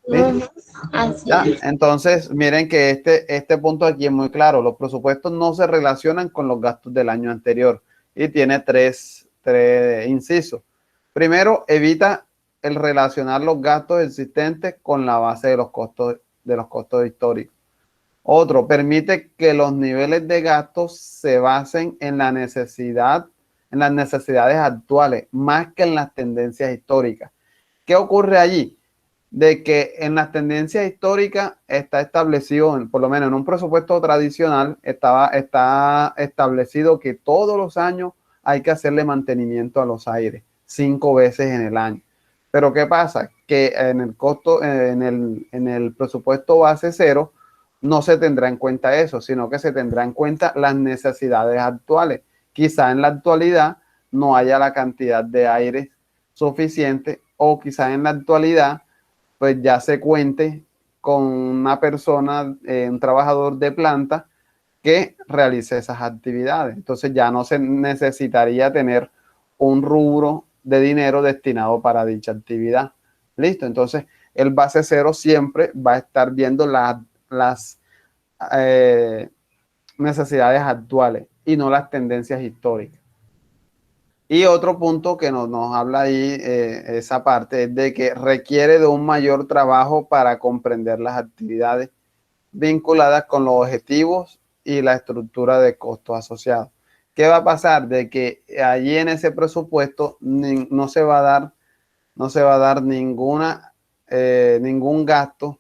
¿Listo? Así ¿Ya? es. Entonces, miren que este punto aquí es muy claro. Los presupuestos no se relacionan con los gastos del año anterior y tiene tres incisos. Primero, evita el relacionar los gastos existentes con la base de los costos históricos. Otro, permite que los niveles de gastos se basen en la necesidad, en las necesidades actuales, más que en las tendencias históricas. ¿Qué ocurre allí? De que en las tendencias históricas está establecido, por lo menos en un presupuesto tradicional, está establecido que todos los años hay que hacerle mantenimiento a los aires, 5 veces en el año. Pero ¿qué pasa? Que en el costo, en el presupuesto base cero, no se tendrá en cuenta eso, sino que se tendrá en cuenta las necesidades actuales. Quizá en la actualidad no haya la cantidad de aire suficiente o quizá en la actualidad pues ya se cuente con una persona, un trabajador de planta que realice esas actividades. Entonces ya no se necesitaría tener un rubro de dinero destinado para dicha actividad. Listo, entonces el base cero siempre va a estar viendo las necesidades actuales y no las tendencias históricas. Y otro punto que nos habla ahí, esa parte, es de que requiere de un mayor trabajo para comprender las actividades vinculadas con los objetivos y la estructura de costos asociados. ¿Qué va a pasar? De que allí en ese presupuesto no se va a dar ningún gasto,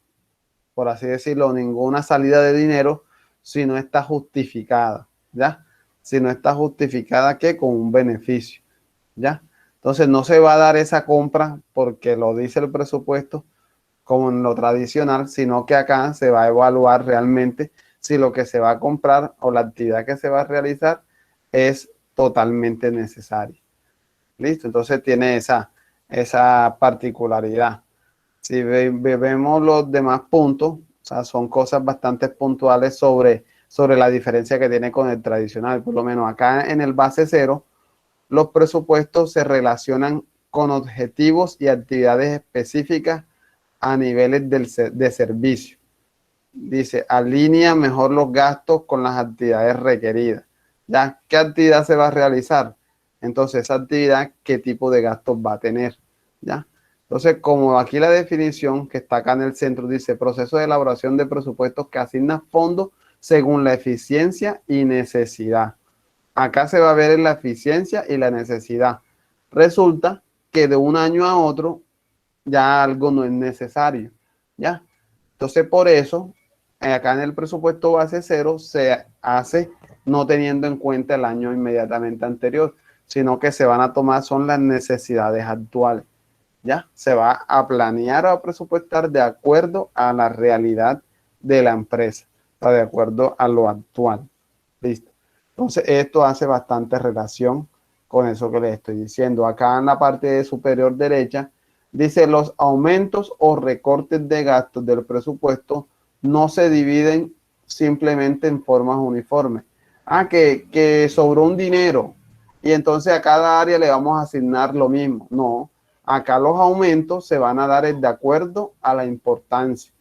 por así decirlo, ninguna salida de dinero si no está justificada, ¿ya? Si no está justificada, ¿qué? Con un beneficio, ¿ya? Entonces no se va a dar esa compra porque lo dice el presupuesto como en lo tradicional, sino que acá se va a evaluar realmente si lo que se va a comprar o la actividad que se va a realizar es totalmente necesaria. ¿Listo? Entonces tiene esa particularidad. Si vemos los demás puntos, o sea, son cosas bastante puntuales sobre la diferencia que tiene con el tradicional. Por lo menos acá en el base cero, los presupuestos se relacionan con objetivos y actividades específicas a niveles de servicio. Dice, alinea mejor los gastos con las actividades requeridas. ¿Ya? ¿Qué actividad se va a realizar? Entonces, esa actividad, ¿qué tipo de gastos va a tener? ¿Ya? Entonces, como aquí la definición que está acá en el centro dice, proceso de elaboración de presupuestos que asigna fondos según la eficiencia y necesidad. Acá se va a ver en la eficiencia y la necesidad. Resulta que de un año a otro ya algo no es necesario, ¿ya? Entonces, por eso, acá en el presupuesto base cero se hace no teniendo en cuenta el año inmediatamente anterior, sino que se van a tomar son las necesidades actuales, ¿ya? Se va a planear o a presupuestar de acuerdo a la realidad de la empresa, o de acuerdo a lo actual. Listo. Entonces, esto hace bastante relación con eso que les estoy diciendo. Acá en la parte superior derecha dice: los aumentos o recortes de gastos del presupuesto no se dividen simplemente en formas uniformes. Que sobró un dinero y entonces a cada área le vamos a asignar lo mismo. No, acá los aumentos se van a dar de acuerdo a la importancia,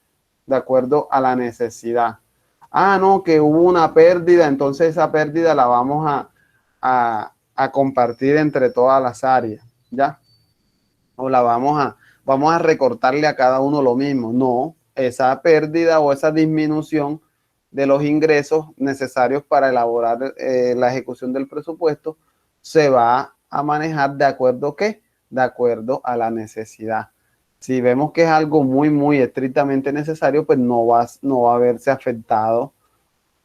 de acuerdo a la necesidad. No, que hubo una pérdida, entonces esa pérdida la vamos a compartir entre todas las áreas, ¿ya? O la vamos a recortarle a cada uno lo mismo. No, esa pérdida o esa disminución de los ingresos necesarios para elaborar la ejecución del presupuesto se va a manejar de acuerdo ¿qué? De acuerdo a la necesidad. Si vemos que es algo muy, muy estrictamente necesario, pues no va a verse afectado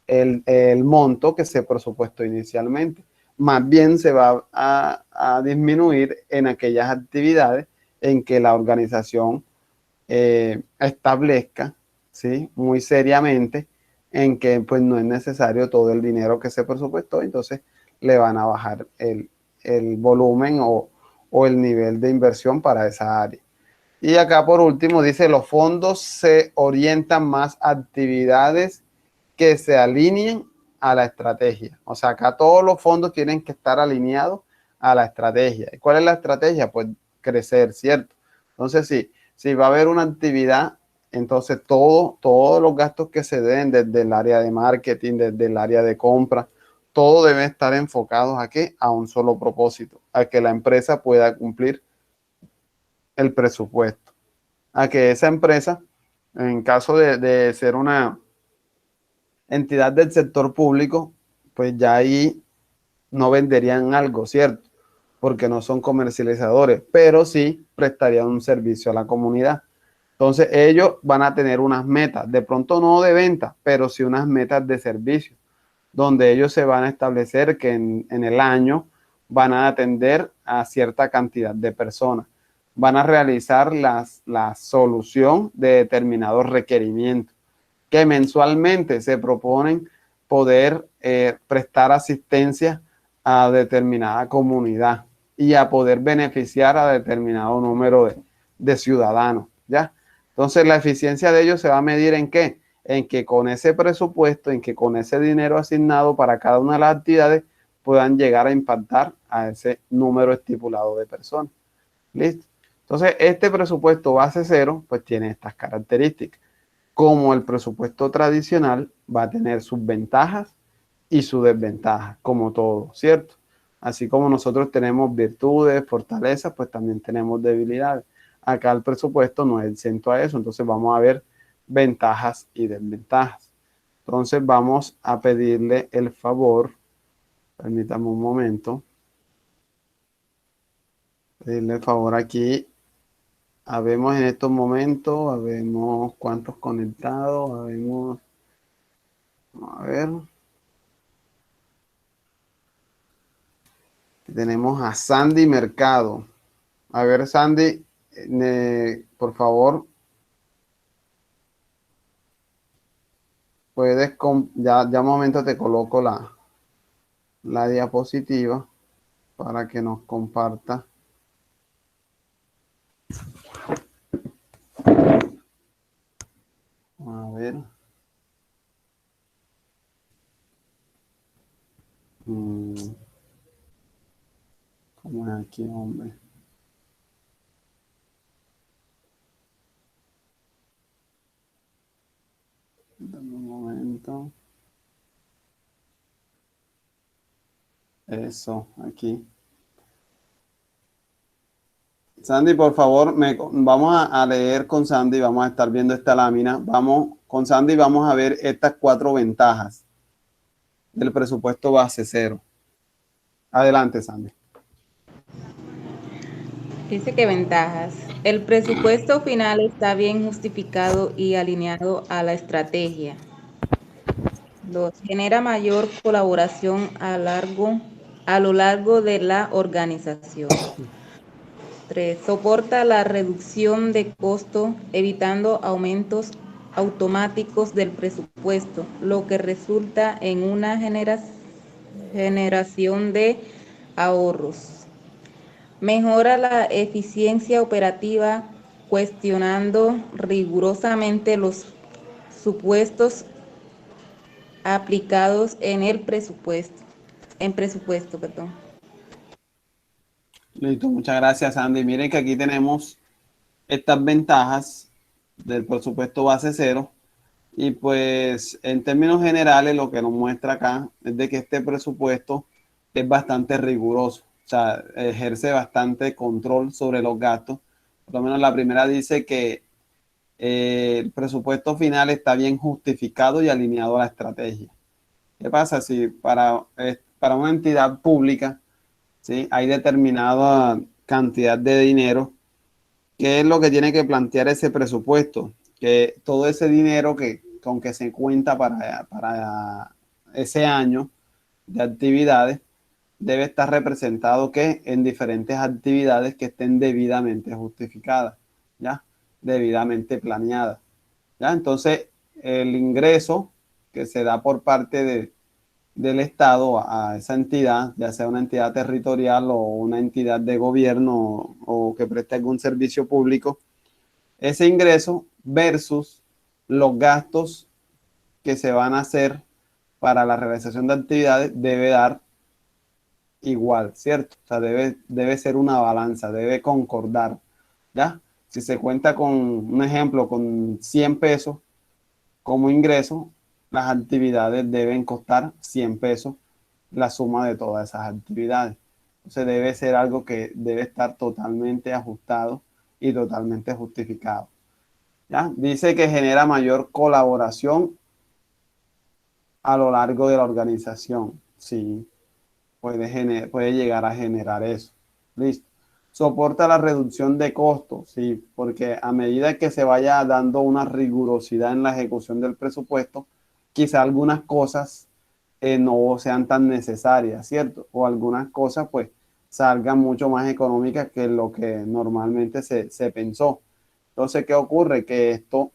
el monto que se presupuestó inicialmente. Más bien se va a disminuir en aquellas actividades en que la organización establezca, ¿sí? Muy seriamente en que pues no es necesario todo el dinero que se presupuestó, entonces le van a bajar el volumen o el nivel de inversión para esa área. Y acá por último dice: los fondos se orientan más a actividades que se alineen a la estrategia. O sea, acá todos los fondos tienen que estar alineados a la estrategia. ¿Y cuál es la estrategia? Pues crecer, ¿cierto? Entonces, si va a haber una actividad, entonces todos los gastos que se den desde el área de marketing, desde el área de compra, todo debe estar enfocado ¿a qué? A un solo propósito, a que la empresa pueda cumplir el presupuesto, a que esa empresa, en caso de ser una entidad del sector público, pues ya ahí no venderían algo, ¿cierto? Porque no son comercializadores, pero sí prestarían un servicio a la comunidad. Entonces ellos van a tener unas metas, de pronto no de venta, pero sí unas metas de servicio, donde ellos se van a establecer que en el año van a atender a cierta cantidad de personas, van a realizar la solución de determinados requerimientos, que mensualmente se proponen poder prestar asistencia a determinada comunidad y a poder beneficiar a determinado número de ciudadanos, ¿ya? Entonces la eficiencia de ellos se va a medir ¿en qué? En que con ese presupuesto, en que con ese dinero asignado para cada una de las actividades puedan llegar a impactar a ese número estipulado de personas. ¿Listo? Entonces este presupuesto base cero pues tiene estas características. Como el presupuesto tradicional va a tener sus ventajas y sus desventajas, como todo, ¿cierto? Así como nosotros tenemos virtudes, fortalezas, pues también tenemos debilidades. Acá el presupuesto no es exento a eso, entonces vamos a ver ventajas y desventajas. Entonces vamos a pedirle el favor, permítame un momento, pedirle el favor aquí. Habemos en estos momentos, habemos cuántos conectados, habemos, a ver, tenemos a Sandy Mercado. A ver, Sandy, por favor, puedes, ya un momento te coloco la diapositiva para que nos comparta. A ver. ¿Cómo es aquí, hombre? Dame un momento. Eso, aquí. Sandy, por favor, vamos a leer con Sandy, vamos a estar viendo esta lámina. Con Sandy vamos a ver estas 4 ventajas del presupuesto base cero. Adelante, Sandy. Dice que ventajas. El presupuesto final está bien justificado y alineado a la estrategia. 2. Genera mayor colaboración a lo largo de la organización. 3. Soporta la reducción de costo, evitando aumentos automáticos del presupuesto, lo que resulta en una generación de ahorros. Mejora la eficiencia operativa cuestionando rigurosamente los supuestos aplicados en presupuesto, perdón. Listo, muchas gracias, Andy. Miren que aquí tenemos estas ventajas del presupuesto base cero. Y pues en términos generales lo que nos muestra acá es de que este presupuesto es bastante riguroso, o sea, ejerce bastante control sobre los gastos. Por lo menos la primera dice que el presupuesto final está bien justificado y alineado a la estrategia. ¿Qué pasa si para una entidad pública, ¿sí?, hay determinada cantidad de dinero? ¿Qué es lo que tiene que plantear ese presupuesto? Que todo ese dinero con que se cuenta para ese año de actividades debe estar representado que en diferentes actividades que estén debidamente justificadas, ¿ya? Debidamente planeadas, ¿ya? Entonces, el ingreso que se da por parte del Estado a esa entidad, ya sea una entidad territorial o una entidad de gobierno o que preste algún servicio público, ese ingreso versus los gastos que se van a hacer para la realización de actividades debe dar igual, ¿cierto? O sea, debe ser una balanza, debe concordar, ¿ya? Si se cuenta con un ejemplo, con 100 pesos como ingreso, las actividades deben costar 100 pesos la suma de todas esas actividades. Entonces debe ser algo que debe estar totalmente ajustado y totalmente justificado. ¿Ya? Dice que genera mayor colaboración a lo largo de la organización. Sí, puede llegar a generar eso. Listo. Soporta la reducción de costos, sí, porque a medida que se vaya dando una rigurosidad en la ejecución del presupuesto, quizá algunas cosas no sean tan necesarias, ¿cierto? O algunas cosas pues salgan mucho más económicas que lo que normalmente se pensó. Entonces, ¿qué ocurre? Que esto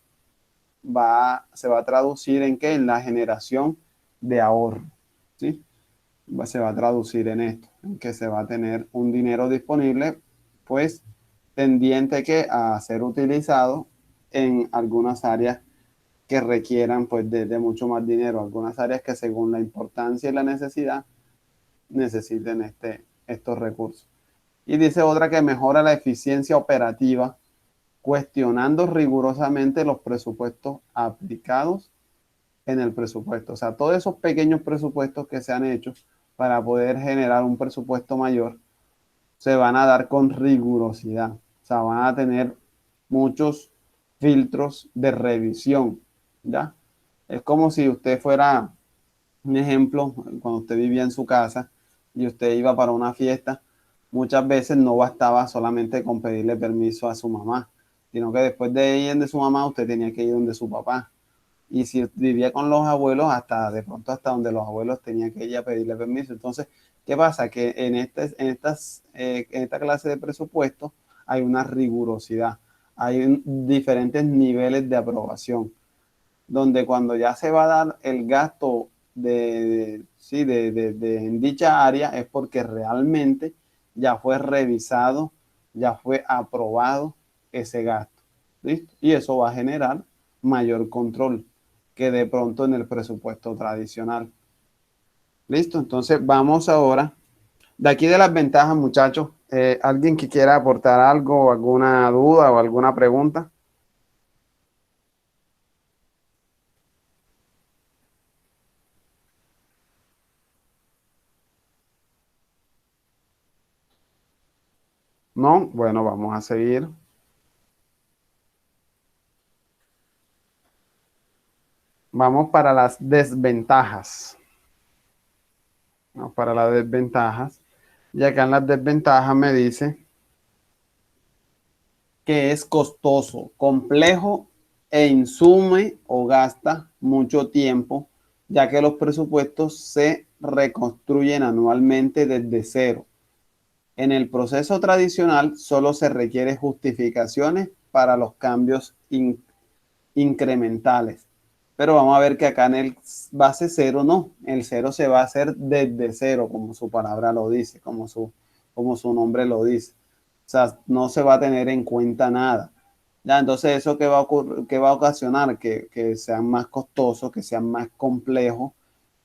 se va a traducir en qué? En la generación de ahorro, ¿sí? Se va a traducir en esto, en que se va a tener un dinero disponible, pues tendiente que a ser utilizado en algunas áreas que requieran pues de mucho más dinero, algunas áreas que según la importancia y la necesidad necesiten estos recursos. Y dice otra que mejora la eficiencia operativa cuestionando rigurosamente los presupuestos aplicados en el presupuesto. O sea, todos esos pequeños presupuestos que se han hecho para poder generar un presupuesto mayor se van a dar con rigurosidad. O sea, van a tener muchos filtros de revisión, ¿ya? Es como si usted fuera, un ejemplo, cuando usted vivía en su casa y usted iba para una fiesta, muchas veces no bastaba solamente con pedirle permiso a su mamá, sino que después de ir de su mamá, usted tenía que ir donde su papá. Y si vivía con los abuelos, hasta de pronto hasta donde los abuelos tenía que ir a pedirle permiso. Entonces, ¿qué pasa? Que en esta clase de presupuesto hay una rigurosidad, hay diferentes niveles de aprobación, donde cuando ya se va a dar el gasto en dicha área es porque realmente ya fue revisado, ya fue aprobado ese gasto. ¿Listo? Y eso va a generar mayor control que de pronto en el presupuesto tradicional. ¿Listo? Entonces vamos ahora. De aquí de las ventajas, muchachos, ¿alguien que quiera aportar algo, alguna duda o alguna pregunta? No, bueno, vamos a seguir. Vamos para las desventajas. Vamos para las desventajas. Y acá en las desventajas me dice que es costoso, complejo e insume o gasta mucho tiempo, ya que los presupuestos se reconstruyen anualmente desde cero. En el proceso tradicional solo se requiere justificaciones para los cambios incrementales. pero vamos a ver que acá en el base cero no, el cero se va a hacer desde cero, como su palabra lo dice, como su nombre lo dice. O sea, no se va a tener en cuenta nada. Ya, entonces, ¿eso qué va a ocurrir, qué va a ocasionar? Que sean más costosos, que sean más complejos,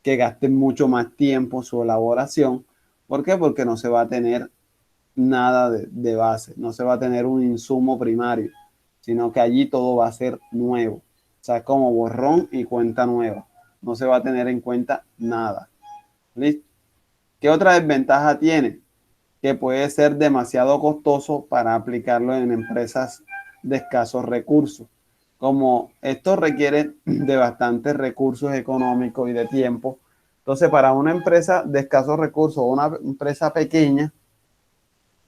que gasten mucho más tiempo su elaboración. ¿Por qué? Porque no se va a tener nada de base, no se va a tener un insumo primario, sino que allí todo va a ser nuevo. O sea, como borrón y cuenta nueva. No se va a tener en cuenta nada. ¿Listo? ¿Qué otra desventaja tiene? Que puede ser demasiado costoso para aplicarlo en empresas de escasos recursos. Como esto requiere de bastantes recursos económicos y de tiempo, entonces para una empresa de escasos recursos o una empresa pequeña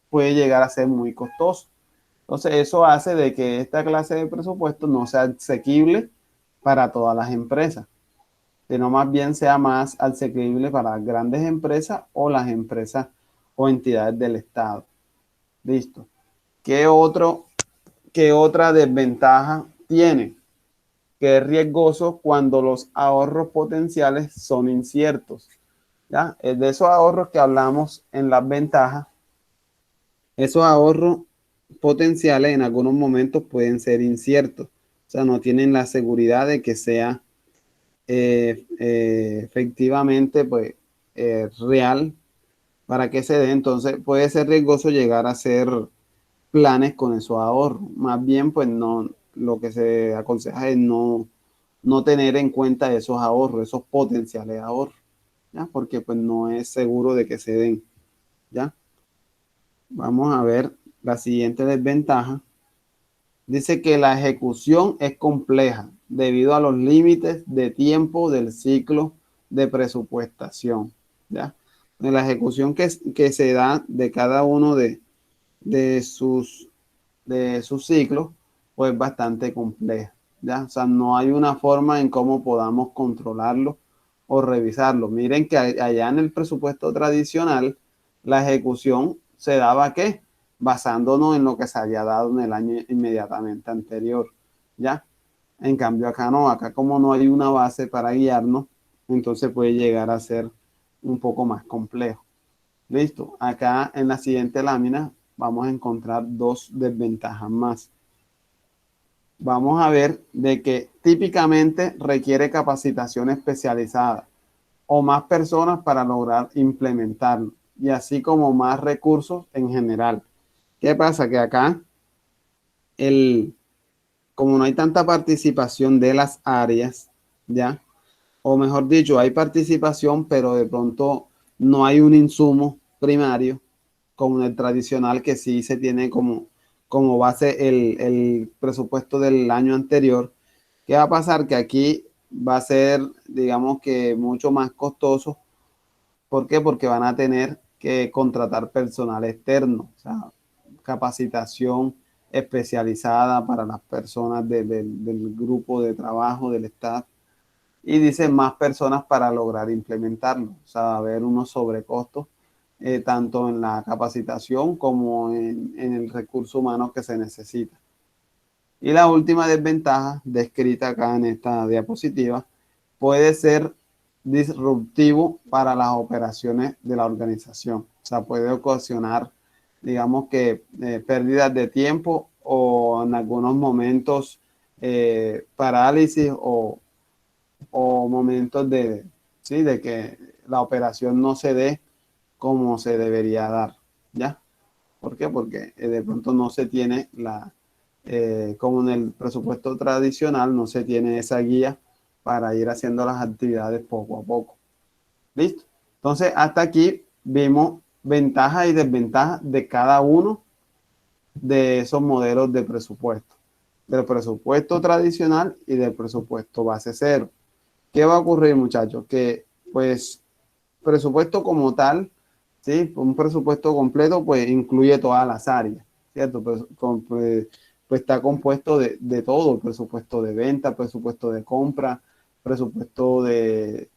puede llegar a ser muy costoso. Entonces eso hace de que esta clase de presupuesto no sea asequible para todas las empresas, sino más bien sea más asequible para las grandes empresas o las empresas o entidades del Estado. Listo. ¿Qué otra desventaja tiene? Que es riesgoso cuando los ahorros potenciales son inciertos. ¿Ya? Es de esos ahorros que hablamos en las ventajas. Esos ahorros potenciales en algunos momentos pueden ser inciertos. O sea, no tienen la seguridad de que sea efectivamente pues, real para que se dé. Entonces puede ser riesgoso llegar a hacer planes con esos ahorros. Más bien, pues no, lo que se aconseja es no tener en cuenta esos ahorros, esos potenciales ahorros, ¿ya? Porque pues no es seguro de que se den, ¿ya? Vamos a ver la siguiente desventaja. Dice que la ejecución es compleja debido a los límites de tiempo del ciclo de presupuestación, ¿ya? La ejecución que se da de cada uno de sus ciclos, pues bastante compleja, ¿ya? O sea, no hay una forma en cómo podamos controlarlo o revisarlo. Miren que allá en el presupuesto tradicional, la ejecución se daba, ¿qué? Basándonos en lo que se había dado en el año inmediatamente anterior, ¿ya? En cambio acá no, acá como no hay una base para guiarnos, entonces puede llegar a ser un poco más complejo. Listo, acá en la siguiente lámina vamos a encontrar dos desventajas más. Vamos a ver de que típicamente requiere capacitación especializada o más personas para lograr implementarlo y así como más recursos en general. ¿Qué pasa? Que acá, como no hay tanta participación de las áreas, ¿ya? O mejor dicho, hay participación, pero de pronto no hay un insumo primario como en el tradicional que sí se tiene como base el presupuesto del año anterior. ¿Qué va a pasar? Que aquí va a ser, digamos que mucho más costoso. ¿Por qué? Porque van a tener que contratar personal externo, o sea, capacitación especializada para las personas del grupo de trabajo, del staff y dice más personas para lograr implementarlo. O sea, va a haber unos sobrecostos, tanto en la capacitación como en el recurso humano que se necesita. Y la última desventaja, descrita acá en esta diapositiva, puede ser disruptivo para las operaciones de la organización. O sea, puede ocasionar, digamos que, pérdidas de tiempo o en algunos momentos parálisis o momentos ¿sí? De que la operación no se dé como se debería dar, ¿ya? ¿Por qué? Porque de pronto no se tiene como en el presupuesto tradicional, no se tiene esa guía para ir haciendo las actividades poco a poco. ¿Listo? Entonces, hasta aquí vimos ventajas y desventajas de cada uno de esos modelos de presupuesto. Del presupuesto tradicional y del presupuesto base cero. ¿Qué va a ocurrir, muchachos? Que, pues, presupuesto como tal, ¿sí? Un presupuesto completo, pues, incluye todas las áreas, ¿cierto? Pues está compuesto de todo, presupuesto de venta, presupuesto de compra, presupuesto de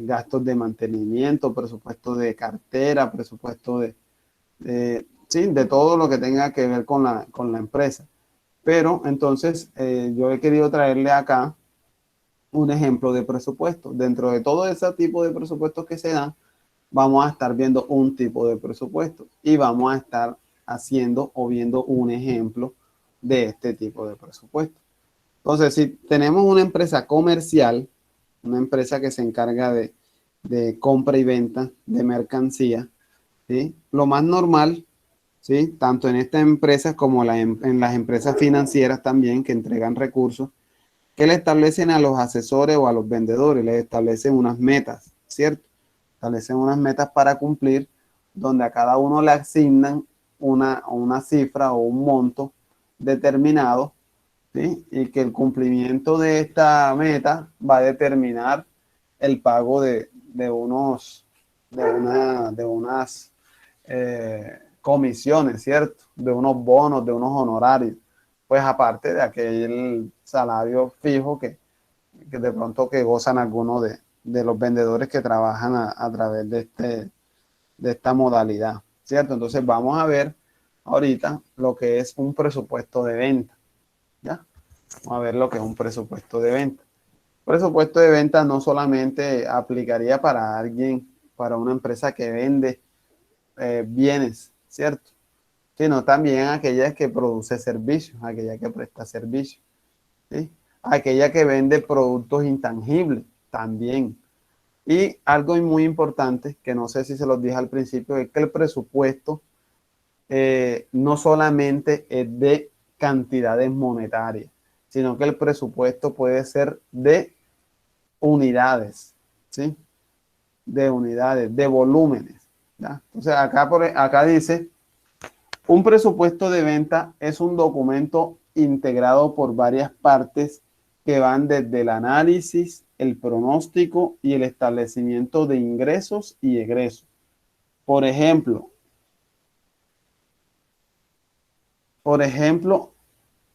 gastos de mantenimiento, presupuesto de cartera, presupuesto sí, de todo lo que tenga que ver con la empresa. Pero, entonces, yo he querido traerle acá un ejemplo de presupuesto. Dentro de todo ese tipo de presupuestos que se dan, vamos a estar viendo un tipo de presupuesto y vamos a estar haciendo o viendo un ejemplo de este tipo de presupuesto. Entonces, si tenemos una empresa comercial, una empresa que se encarga de compra y venta de mercancía, ¿sí? Lo más normal, ¿sí? Tanto en estas empresas como en las empresas financieras también que entregan recursos, que le establecen a los asesores o a los vendedores, les establecen unas metas, ¿cierto? Establecen unas metas para cumplir, donde a cada uno le asignan una cifra o un monto determinado, ¿sí? Y que el cumplimiento de esta meta va a determinar el pago de unas comisiones, ¿cierto? De unos bonos, de unos honorarios, pues aparte de aquel salario fijo que de pronto que gozan algunos de los vendedores que trabajan a través de esta modalidad, ¿cierto? Entonces vamos a ver ahorita lo que es un presupuesto de venta, ¿ya? Vamos a ver lo que es un presupuesto de venta. Presupuesto de venta no solamente aplicaría para alguien, para una empresa que vende bienes, ¿cierto? Sino también aquella que produce servicios, aquella que presta servicios, ¿sí? Aquella que vende productos intangibles también. Y algo muy importante, que no sé si se los dije al principio, es que el presupuesto no solamente es de cantidades monetarias, sino que el presupuesto puede ser de unidades, ¿sí? De unidades, de volúmenes, ¿ya? Entonces acá dice, un presupuesto de venta es un documento integrado por varias partes que van desde el análisis, el pronóstico y el establecimiento de ingresos y egresos. Por ejemplo,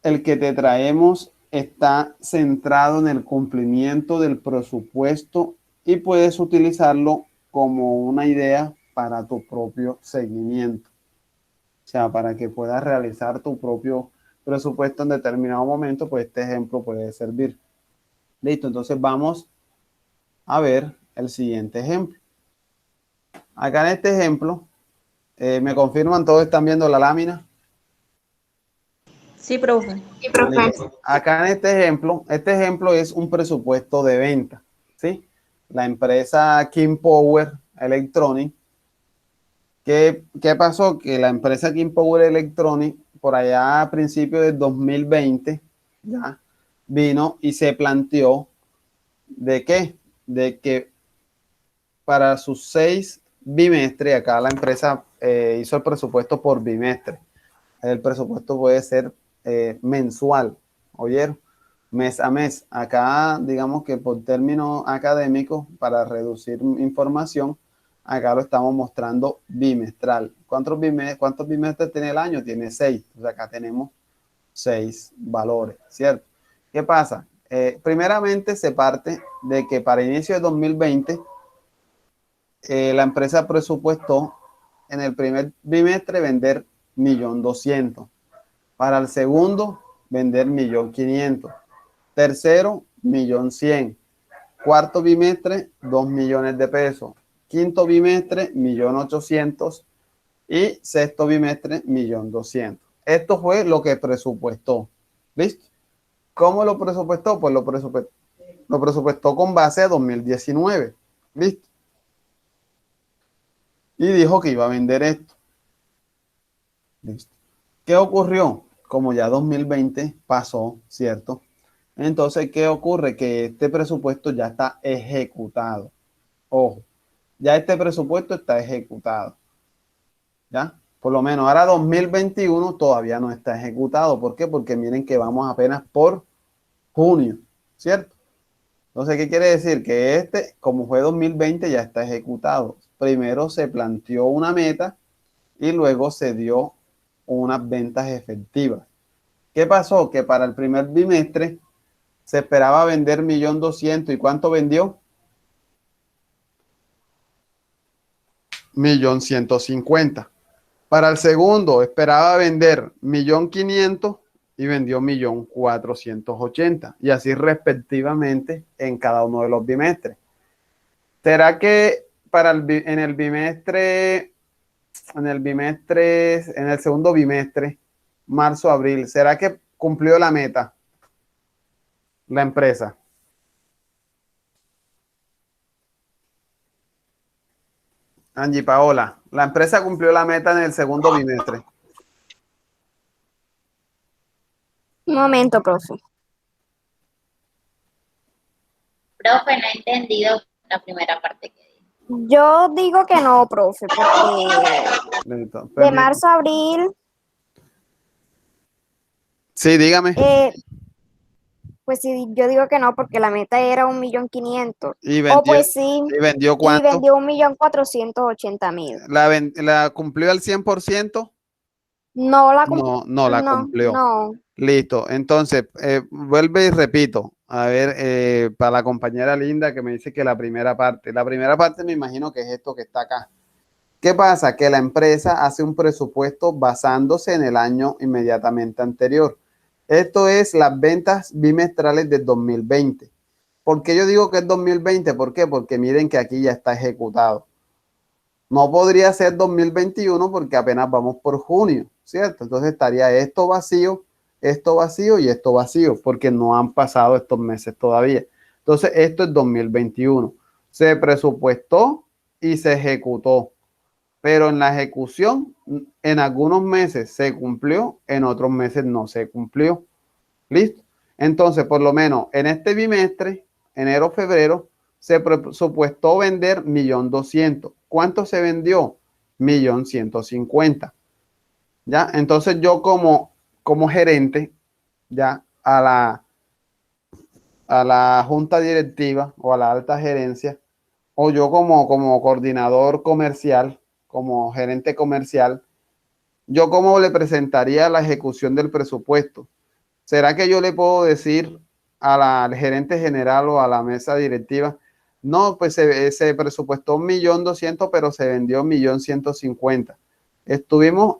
el que te traemos está centrado en el cumplimiento del presupuesto y puedes utilizarlo como una idea para tu propio seguimiento. O sea, para que puedas realizar tu propio presupuesto en determinado momento, pues este ejemplo puede servir. Listo, entonces vamos a ver el siguiente ejemplo. Acá en este ejemplo, ¿me confirman? ¿Todos están viendo la lámina? Sí, profe. Sí, profe. Listo. Acá en este ejemplo es un presupuesto de venta, ¿sí? La empresa King Power Electronic. ¿Qué pasó? Que la empresa King Power Electronic, por allá a principios del 2020, ya vino y se planteó de qué, de que para sus 6 bimestres, acá la empresa hizo el presupuesto por bimestre. El presupuesto puede ser mensual, ¿oyeron? Mes a mes. Acá, digamos que por términos académicos, para reducir información, acá lo estamos mostrando bimestral. ¿Cuántos bimestres tiene el año? Tiene 6. Entonces acá tenemos 6 valores, ¿cierto? ¿Qué pasa? Primeramente se parte de que para inicio de 2020 la empresa presupuestó en el primer bimestre vender 1.200.000. Para el segundo, vender 1.500.000. Tercero, 1.100.000. Cuarto bimestre, 2 millones de pesos. Quinto bimestre, 1.800.000. Y sexto bimestre, 1.200.000. Esto fue lo que presupuestó. ¿Listo? ¿Cómo lo presupuestó? Pues lo presupuestó con base a 2019. ¿Listo? Y dijo que iba a vender esto. ¿Listo? ¿Qué ocurrió? Como ya 2020 pasó, ¿cierto? Entonces, ¿qué ocurre? Que este presupuesto ya está ejecutado. Ojo, ya este presupuesto está ejecutado. ¿Ya? Por lo menos ahora 2021 todavía no está ejecutado. ¿Por qué? Porque miren que vamos apenas por junio, ¿cierto? Entonces, ¿qué quiere decir? Que este, como fue 2020, ya está ejecutado. Primero se planteó una meta y luego se dio unas ventas efectivas. ¿Qué pasó? Que para el primer bimestre se esperaba vender 1.200.000. ¿Y cuánto vendió? 1.150.000. Para el segundo esperaba vender 1.500.000. y vendió 1.480.000 y así respectivamente en cada uno de los bimestres. ¿Será que en el segundo bimestre, marzo, abril, será que cumplió la meta la empresa? Angie Paola, la empresa cumplió la meta en el segundo bimestre. Un momento, profe. Profe, no he entendido la primera parte que dijo. Yo digo que no, profe, porque Listo, de marzo a abril, sí, dígame. pues sí, yo digo que no, porque la meta era 1.500.000. ¿Y O pues sí, vendió y cuánto? vendió 1.480.000. ¿La cumplió al 100%? No la No la cumplió. no. Listo. Entonces, vuelve y repito. A ver, para la compañera Linda que me dice que la primera parte me imagino que es esto que está acá. ¿Qué pasa? Que la empresa hace un presupuesto basándose en el año inmediatamente anterior. Esto es las ventas bimestrales del 2020. ¿Por qué yo digo que es 2020? ¿Por qué? Porque miren que aquí ya está ejecutado. No podría ser 2021 porque apenas vamos por junio, ¿cierto? Entonces estaría esto vacío y esto vacío, porque no han pasado estos meses todavía. Entonces esto es 2021. Se presupuestó y se ejecutó, pero en la ejecución, en algunos meses se cumplió, en otros meses no se cumplió. ¿Listo? Entonces, por lo menos en este bimestre, enero, febrero, se presupuestó vender 1.200.000. ¿Cuánto se vendió? 1.150.000. ¿Ya? Entonces yo como gerente, ya a la junta directiva o a la alta gerencia, o yo como coordinador comercial, como gerente comercial, yo cómo le presentaría la ejecución del presupuesto. ¿Será que yo le puedo decir al gerente general o a la mesa directiva, no, pues se presupuestó 1.200.000, pero se vendió 1.150.000? Estuvimos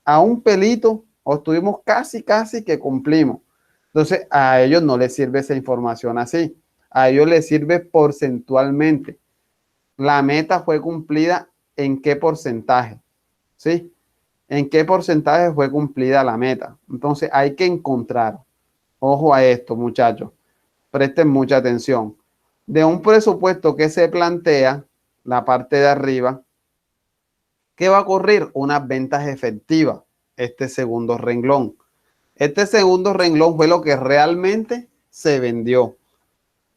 a un pelito o estuvimos casi que cumplimos. Entonces, a ellos no les sirve esa información así. A ellos les sirve porcentualmente. La meta fue cumplida en qué porcentaje, ¿sí? ¿En qué porcentaje fue cumplida la meta? Entonces, hay que encontrar. Ojo a esto, muchachos. Presten mucha atención. De un presupuesto que se plantea, la parte de arriba, ¿qué va a ocurrir? Unas ventas efectivas. Este segundo renglón. Este segundo renglón fue lo que realmente se vendió.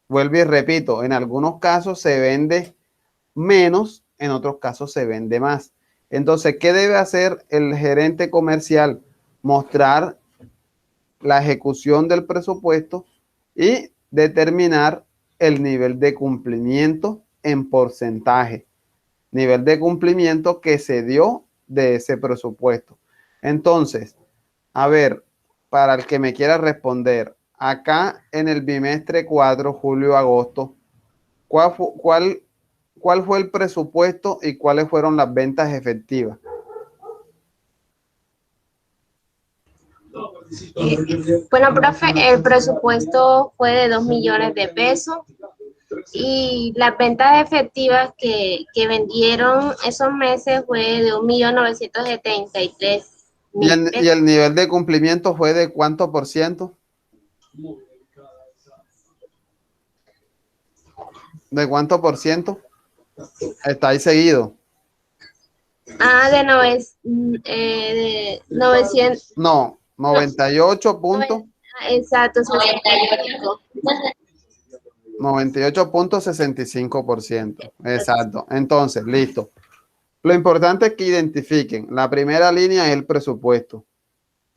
Vuelvo y repito, en algunos casos se vende menos, en otros casos se vende más. Entonces, ¿qué debe hacer el gerente comercial? Mostrar la ejecución del presupuesto y determinar el nivel de cumplimiento en porcentaje, nivel de cumplimiento que se dio de ese presupuesto. Entonces, a ver, para el que me quiera responder, acá en el bimestre 4, julio-agosto, ¿cuál fue el presupuesto y cuáles fueron las ventas efectivas? Bueno, profe, el presupuesto fue de 2 millones de pesos y las ventas efectivas que vendieron esos meses fue de 1.973.000 ¿Y pesos. el nivel de cumplimiento fue de cuánto por ciento? ¿De cuánto por ciento? Está ahí seguido. De 900. No, 98 puntos. Exacto, 98.65%. Exacto. Entonces, listo. Lo importante es que identifiquen. La primera línea es el presupuesto.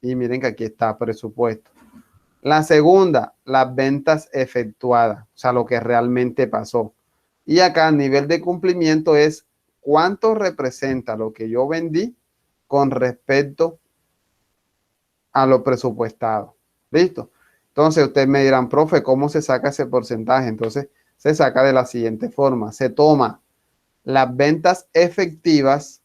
Y miren que aquí está presupuesto. La segunda, las ventas efectuadas. O sea, lo que realmente pasó. Y acá el nivel de cumplimiento es cuánto representa lo que yo vendí con respecto a lo presupuestado. ¿Listo? Entonces ustedes me dirán, profe, ¿cómo se saca ese porcentaje? Entonces se saca de la siguiente forma. Se toma las ventas efectivas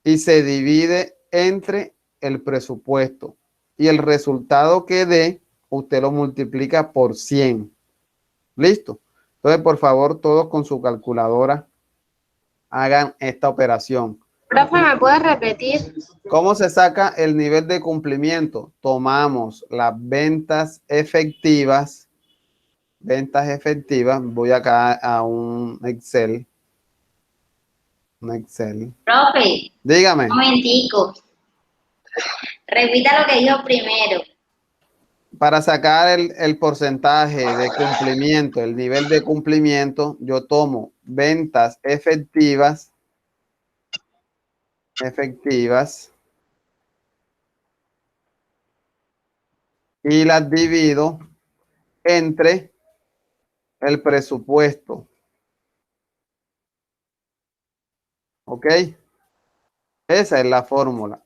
y se divide entre el presupuesto. y el resultado que dé, usted lo multiplica por 100. ¿Listo? Entonces, por favor, todos con su calculadora hagan esta operación. Profe, ¿me puede repetir? ¿Cómo se saca el nivel de cumplimiento? Tomamos las ventas efectivas. Voy acá a un Excel. Profe, Dígame. un momentico. Repita lo que dijo primero. Para sacar el porcentaje de cumplimiento, el nivel de cumplimiento, yo tomo ventas efectivas y las divido entre el presupuesto. ¿Ok? Esa es la fórmula.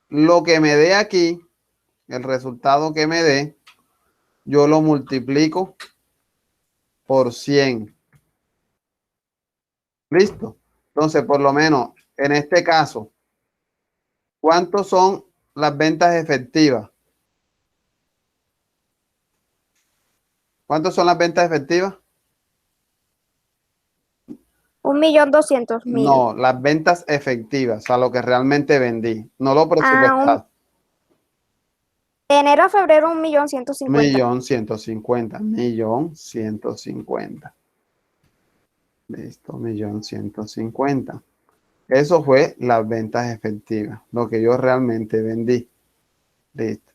Lo que me dé aquí, el resultado que me dé, yo lo multiplico por 100. ¿Listo? Entonces, por lo menos, en este caso, ¿cuántos son las ventas efectivas? ¿Cuántos son las ventas efectivas? 1.200.000. No, las ventas efectivas, o sea, lo que realmente vendí, no lo presupuestado. De enero a febrero 1.150.000. 1.150.000. Listo, 1.150.000. Eso fue las ventas efectivas, lo que yo realmente vendí. Listo.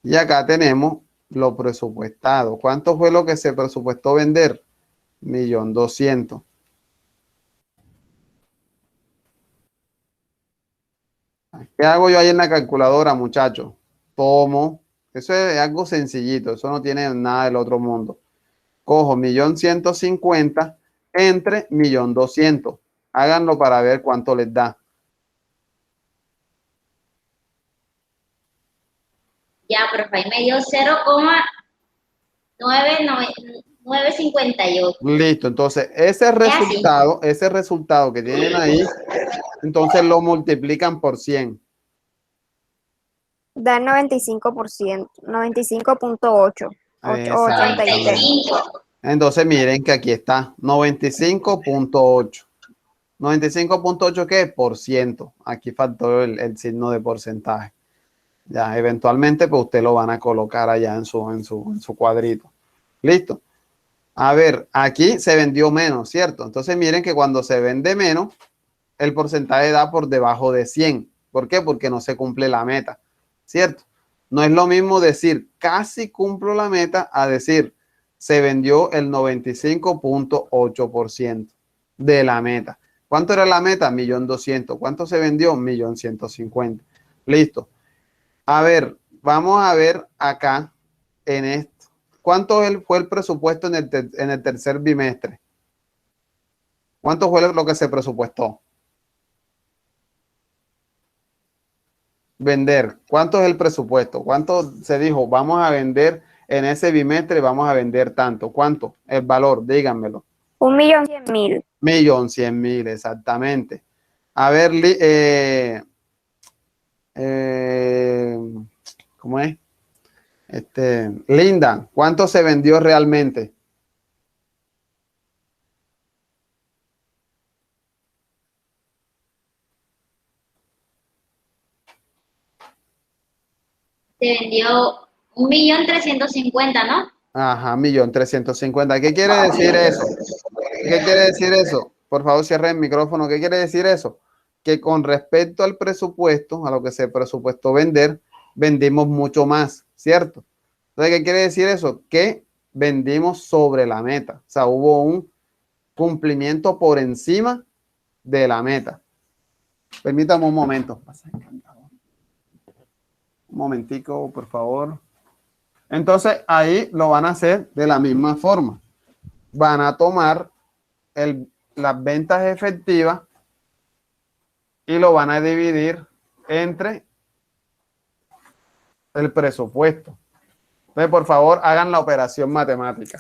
Y acá tenemos lo presupuestado. ¿Cuánto fue lo que se presupuestó vender? 1.200.000. ¿Qué hago yo ahí en la calculadora, muchachos? Tomo, eso es algo sencillito, eso no tiene nada del otro mundo. Cojo 1.150.000 entre 1.200.000. Háganlo para ver cuánto les da. Ya, profe, ahí me dio 0,958. Listo, entonces ese resultado que tienen ahí, entonces lo multiplican por 100. Da el 95%, 95.8. Exactamente. 95. Entonces miren que aquí está 95.8. 95.8 ¿qué? Por ciento. Aquí faltó el signo de porcentaje. Ya, eventualmente pues usted lo van a colocar allá en su cuadrito. Listo. A ver, aquí se vendió menos, ¿cierto? Entonces miren que cuando se vende menos, el porcentaje da por debajo de 100. ¿Por qué? Porque no se cumple la meta, ¿cierto? No es lo mismo decir casi cumplo la meta a decir se vendió el 95.8% de la meta. ¿Cuánto era la meta? 1.200.000. ¿Cuánto se vendió? 1.150.000. Listo. A ver, vamos a ver acá en esto. ¿Cuánto fue el presupuesto en el tercer bimestre? ¿Cuánto fue lo que se presupuestó? Vender. ¿Cuánto es el presupuesto? ¿Cuánto se dijo? Vamos a vender en ese bimestre, vamos a vender tanto. ¿Cuánto? El valor, díganmelo. 1.100.000. 1.100.000, exactamente. A ver, ¿cómo es? Linda, ¿cuánto se vendió realmente? Se vendió 1.350.000, ¿no? Ajá, 1.350.000. ¿Qué quiere decir eso? ¿Qué quiere decir eso? Por favor, cierre el micrófono. ¿Qué quiere decir eso? Que con respecto al presupuesto, a lo que se presupuestó vender, vendimos mucho más, ¿cierto? Entonces, ¿qué quiere decir eso? Que vendimos sobre la meta. O sea, hubo un cumplimiento por encima de la meta. Permítame un momento. Un momentico, por favor. Entonces, ahí lo van a hacer de la misma forma. Van a tomar las ventas efectivas y lo van a dividir entre el presupuesto. Entonces, por favor, hagan la operación matemática.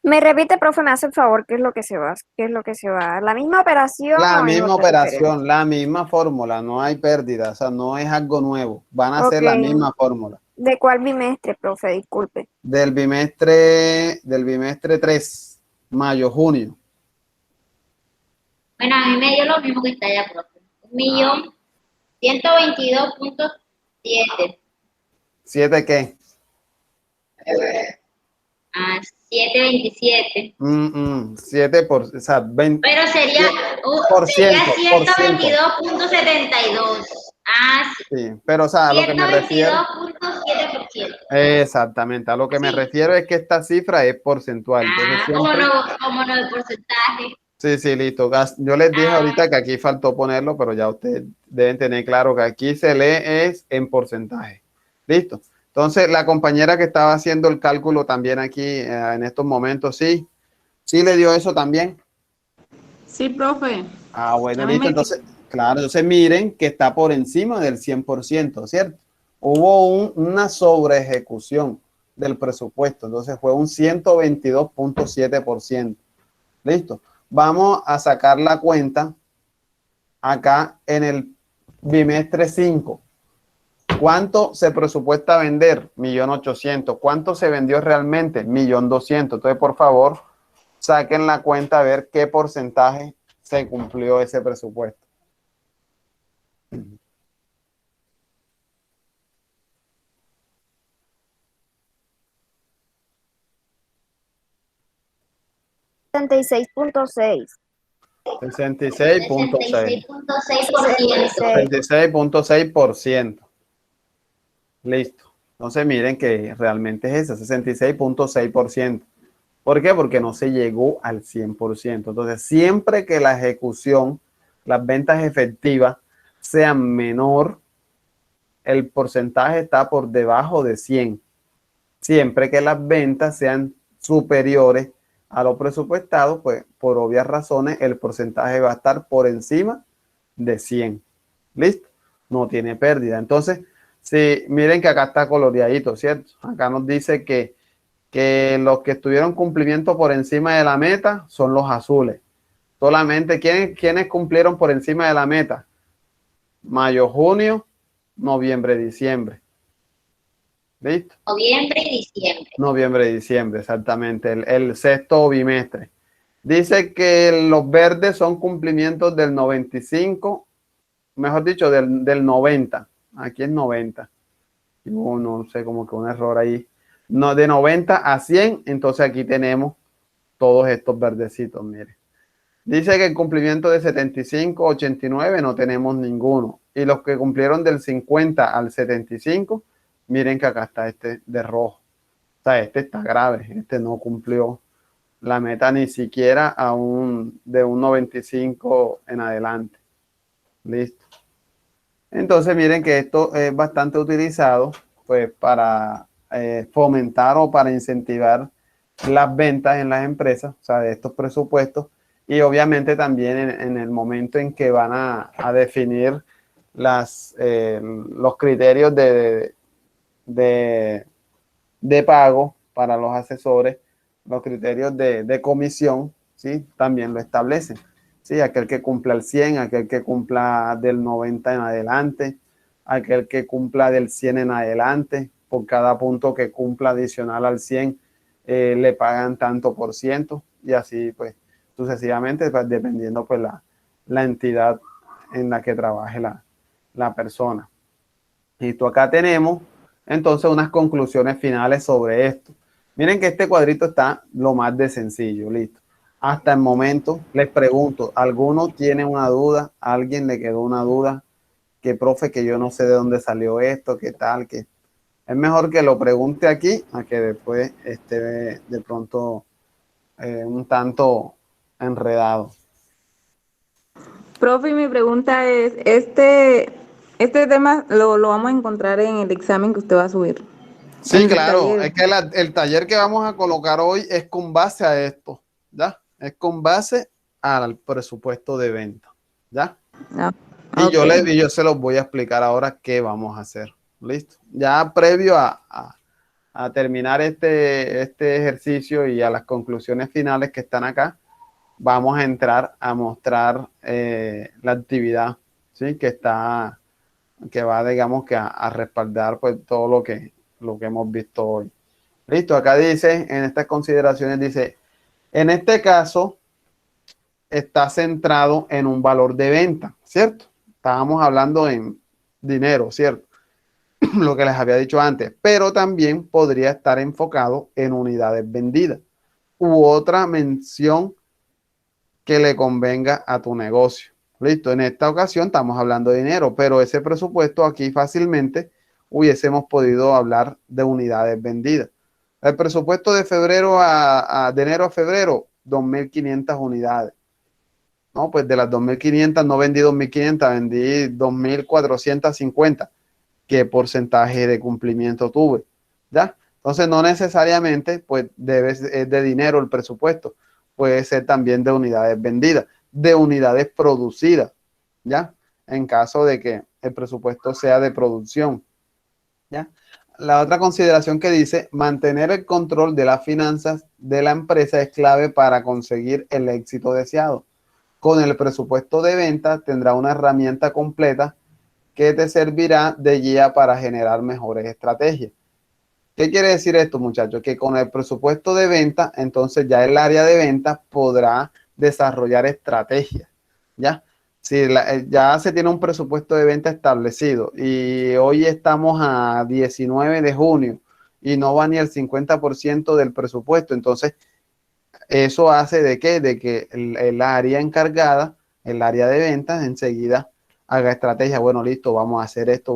Me repite, profe, me hace el favor, ¿qué es lo que se va? ¿Qué es lo que se va? ¿La misma operación La o es misma otra diferente? operación, la misma fórmula, no hay pérdida, o sea, no es algo nuevo, van a ser la Ok. misma fórmula. ¿De cuál bimestre, profe? Disculpe. Del bimestre 3, mayo, junio. Bueno, a mí me dio lo mismo que está allá, profe. Ah, 1.122.7. ¿7 qué? Ah, 727. 7 o sea, 20, Pero sería, sería por ciento. 122.72. Ah, sí. Sí, pero o sea, a lo que me refiero, 122.7%. exactamente, a lo que me Sí. refiero es que esta cifra es porcentual, entonces Ah, siempre, cómo no el porcentaje. sí, listo. Yo les dije Ah, ahorita que aquí faltó ponerlo, pero ya ustedes deben tener claro que aquí se lee es en porcentaje. Listo. Entonces, la compañera que estaba haciendo el cálculo también aquí en estos momentos, sí le dio eso también. Sí, profe. Ah, bueno, A mí listo. me... Entonces, claro, entonces miren que está por encima del 100%, ¿cierto? Hubo una sobre ejecución del presupuesto, entonces fue un 122.7%. Listo. Vamos a sacar la cuenta acá en el bimestre 5. ¿Cuánto se presupuesta vender? 1.800.000. ¿Cuánto se vendió realmente? 1.200.000. Entonces, por favor, saquen la cuenta a ver qué porcentaje se cumplió ese presupuesto. Seis punto seis. 66.6. 66.6%. 66.6%. Listo. Entonces miren que realmente es ese 66.6%. ¿Por qué? Porque no se llegó al 100%. Entonces, siempre que la ejecución, las ventas efectivas sean menor, el porcentaje está por debajo de 100. Siempre que las ventas sean superiores a lo presupuestado, pues por obvias razones el porcentaje va a estar por encima de 100. ¿Listo? No tiene pérdida. Entonces, si miren que acá está coloreadito, ¿cierto? Acá nos dice que los que estuvieron cumplimiento por encima de la meta son los azules. Solamente, ¿quiénes cumplieron por encima de la meta? Mayo, junio, noviembre, diciembre. ¿Listo? Noviembre y diciembre. Noviembre, diciembre, exactamente, el sexto bimestre. Dice que los verdes son cumplimientos del 95, mejor dicho, del 90. Aquí es 90. No sé, como que un error ahí. No, de 90 a 100, entonces aquí tenemos todos estos verdecitos, mire. Dice que el cumplimiento de 75, 89 no tenemos ninguno. Y los que cumplieron del 50 al 75, miren que acá está este de rojo. O sea, este está grave, este no cumplió la meta ni siquiera de un 95 en adelante. Listo. Entonces miren que esto es bastante utilizado pues para fomentar o para incentivar las ventas en las empresas, o sea, de estos presupuestos, y obviamente también en el momento en que van a definir los criterios de, de pago para los asesores, los criterios de comisión, ¿sí? También lo establecen. ¿Sí? Aquel que cumpla el 100, aquel que cumpla del 90 en adelante, aquel que cumpla del 100 en adelante, por cada punto que cumpla adicional al 100, le pagan tanto por ciento y así pues sucesivamente, pues, dependiendo pues la entidad en la que trabaje la persona. Y tú acá tenemos entonces unas conclusiones finales sobre esto. Miren que este cuadrito está lo más de sencillo, listo. Hasta el momento les pregunto, ¿alguno tiene una duda? ¿A alguien le quedó una duda? Que profe, que yo no sé de dónde salió esto, qué tal, que es mejor que lo pregunte aquí a que después esté de pronto un tanto enredado. Profe, mi pregunta es, este tema lo vamos a encontrar en el examen que usted va a subir, Sí, en el claro, taller. es que el taller que vamos a colocar hoy es con base a esto, ¿ya? Es con base al presupuesto de venta, ¿ya? Ah, Y ok. yo se los voy a explicar ahora qué vamos a hacer, ¿listo? Ya previo a terminar este ejercicio y a las conclusiones finales que están acá, vamos a entrar a mostrar la actividad, ¿sí? Que va, digamos, que a respaldar pues todo lo que hemos visto hoy. Listo, acá dice, en estas consideraciones dice, en este caso está centrado en un valor de venta, ¿cierto? Estábamos hablando en dinero, ¿cierto? Lo que les había dicho antes, pero también podría estar enfocado en unidades vendidas u otra mención que le convenga a tu negocio. Listo, en esta ocasión estamos hablando de dinero, pero ese presupuesto aquí fácilmente hubiésemos podido hablar de unidades vendidas. El presupuesto de de enero a febrero, 2.500 unidades. No, pues de las 2.500 no vendí 2.500, vendí 2.450. ¿Qué porcentaje de cumplimiento tuve? ¿Ya? Entonces no necesariamente pues es de dinero el presupuesto, puede ser también de unidades vendidas, de unidades producidas, ¿ya? En caso de que el presupuesto sea de producción, ¿ya? La otra consideración que dice, mantener el control de las finanzas de la empresa es clave para conseguir el éxito deseado. Con el presupuesto de venta tendrá una herramienta completa que te servirá de guía para generar mejores estrategias. ¿Qué quiere decir esto, muchachos? Que con el presupuesto de venta, entonces ya el área de ventas podrá desarrollar estrategias, ¿ya? Si ya se tiene un presupuesto de venta establecido y hoy estamos a 19 de junio y no va ni el 50% del presupuesto, entonces eso hace de que el área encargada, el área de ventas, enseguida haga estrategia. Bueno, listo, vamos a hacer esto,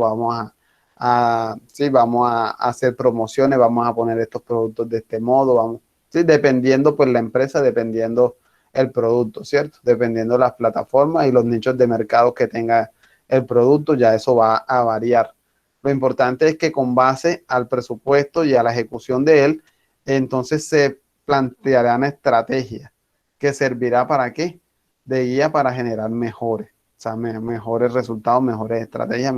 sí, vamos a hacer promociones, vamos a poner estos productos de este modo, vamos, sí, dependiendo pues la empresa, dependiendo el producto, ¿cierto? Dependiendo las plataformas y los nichos de mercado que tenga el producto, ya eso va a variar. Lo importante es que con base al presupuesto y a la ejecución de él, entonces se plantearán estrategias que servirá para qué? De guía para generar mejores, o sea, mejores resultados, mejores estrategias,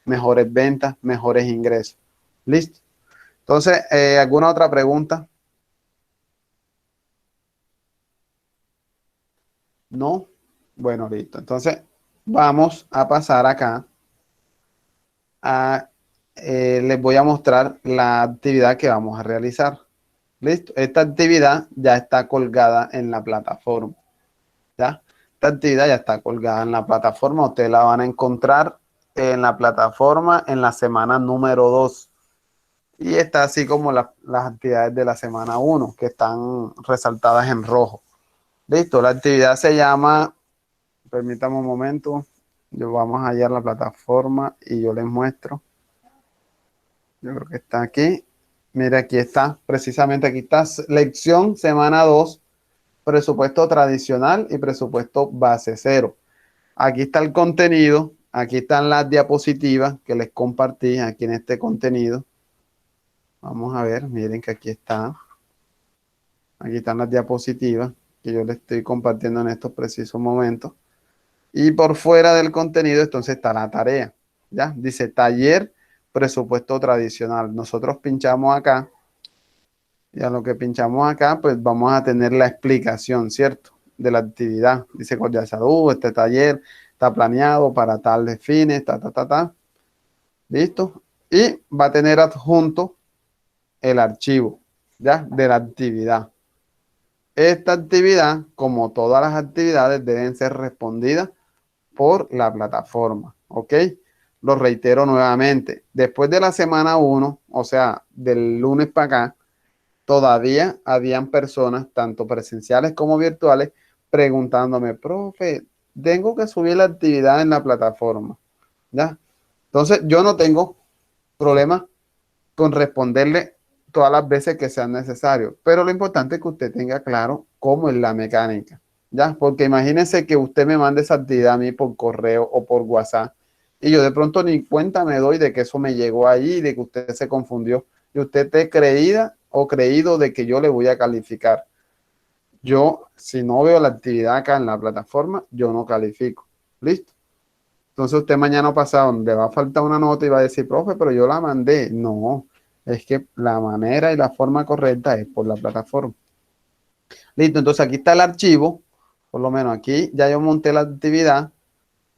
mejores ventas, mejores ingresos. ¿Listo? Entonces, ¿alguna otra pregunta? ¿No? Bueno, listo. Entonces, vamos a pasar acá les voy a mostrar la actividad que vamos a realizar. ¿Listo? Esta actividad ya está colgada en la plataforma. ¿Ya? Esta actividad ya está colgada en la plataforma. Ustedes la van a encontrar en la plataforma en la semana número 2. Y está así como las actividades de la semana 1, que están resaltadas en rojo. Listo, la actividad se llama, permítame un momento, vamos a hallar la plataforma y yo les muestro. Yo creo que está aquí. Mira, aquí está, precisamente aquí está, lección semana 2, presupuesto tradicional y presupuesto base 0. Aquí está el contenido, aquí están las diapositivas que les compartí aquí en este contenido. Vamos a ver, miren que aquí está. Aquí están las diapositivas que yo les estoy compartiendo en estos precisos momentos. Y por fuera del contenido, entonces está la tarea. ¿Ya? Dice taller, presupuesto tradicional. Nosotros pinchamos acá. Y a lo que pinchamos acá, pues vamos a tener la explicación, ¿cierto? De la actividad. Dice Cordial Salud, este taller está planeado para tales fines, ¿Listo? Y va a tener adjunto el archivo, ¿ya? De la actividad. Esta actividad, como todas las actividades, deben ser respondidas por la plataforma, ¿ok? Lo reitero nuevamente. Después de la semana 1, o sea, del lunes para acá, todavía habían personas, tanto presenciales como virtuales, preguntándome, profe, tengo que subir la actividad en la plataforma, ¿ya? Entonces, yo no tengo problema con responderle todas las veces que sean necesarios, pero lo importante es que usted tenga claro cómo es la mecánica, ¿ya? Porque imagínense que usted me mande esa actividad a mí por correo o por WhatsApp y yo de pronto ni cuenta me doy de que eso me llegó allí, de que usted se confundió y usted esté creída o creído de que yo le voy a calificar. Yo, si no veo la actividad acá en la plataforma, yo no califico. ¿Listo? Entonces usted mañana pasado le va a faltar una nota y va a decir, profe, pero yo la mandé. No, Es que la manera y la forma correcta es por la plataforma. Listo, entonces aquí está el archivo. Por lo menos aquí ya yo monté la actividad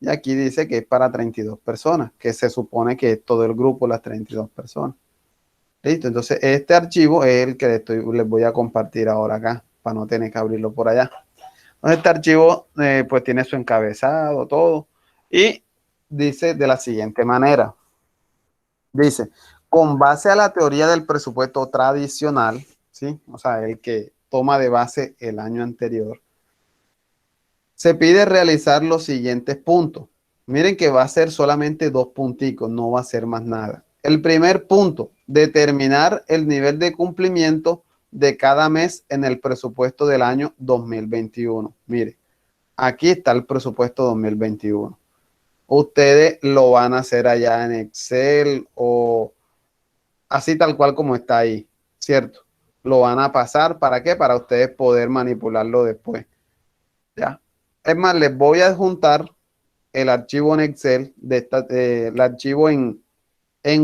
y aquí dice que es para 32 personas, que se supone que es todo el grupo, las 32 personas. Listo, entonces este archivo es el que les voy a compartir ahora acá, para no tener que abrirlo por allá. Entonces este archivo pues tiene su encabezado, todo, y dice de la siguiente manera. Dice, con base a la teoría del presupuesto tradicional, ¿sí? O sea, el que toma de base el año anterior, se pide realizar los siguientes puntos. Miren que va a ser solamente 2 punticos, no va a ser más nada. El primer punto, determinar el nivel de cumplimiento de cada mes en el presupuesto del año 2021. Mire, aquí está el presupuesto 2021. Ustedes lo van a hacer allá en Excel o así tal cual como está ahí, ¿cierto? Lo van a pasar, ¿para qué? Para ustedes poder manipularlo después, ¿ya? Es más, les voy a adjuntar el archivo en Excel, el archivo en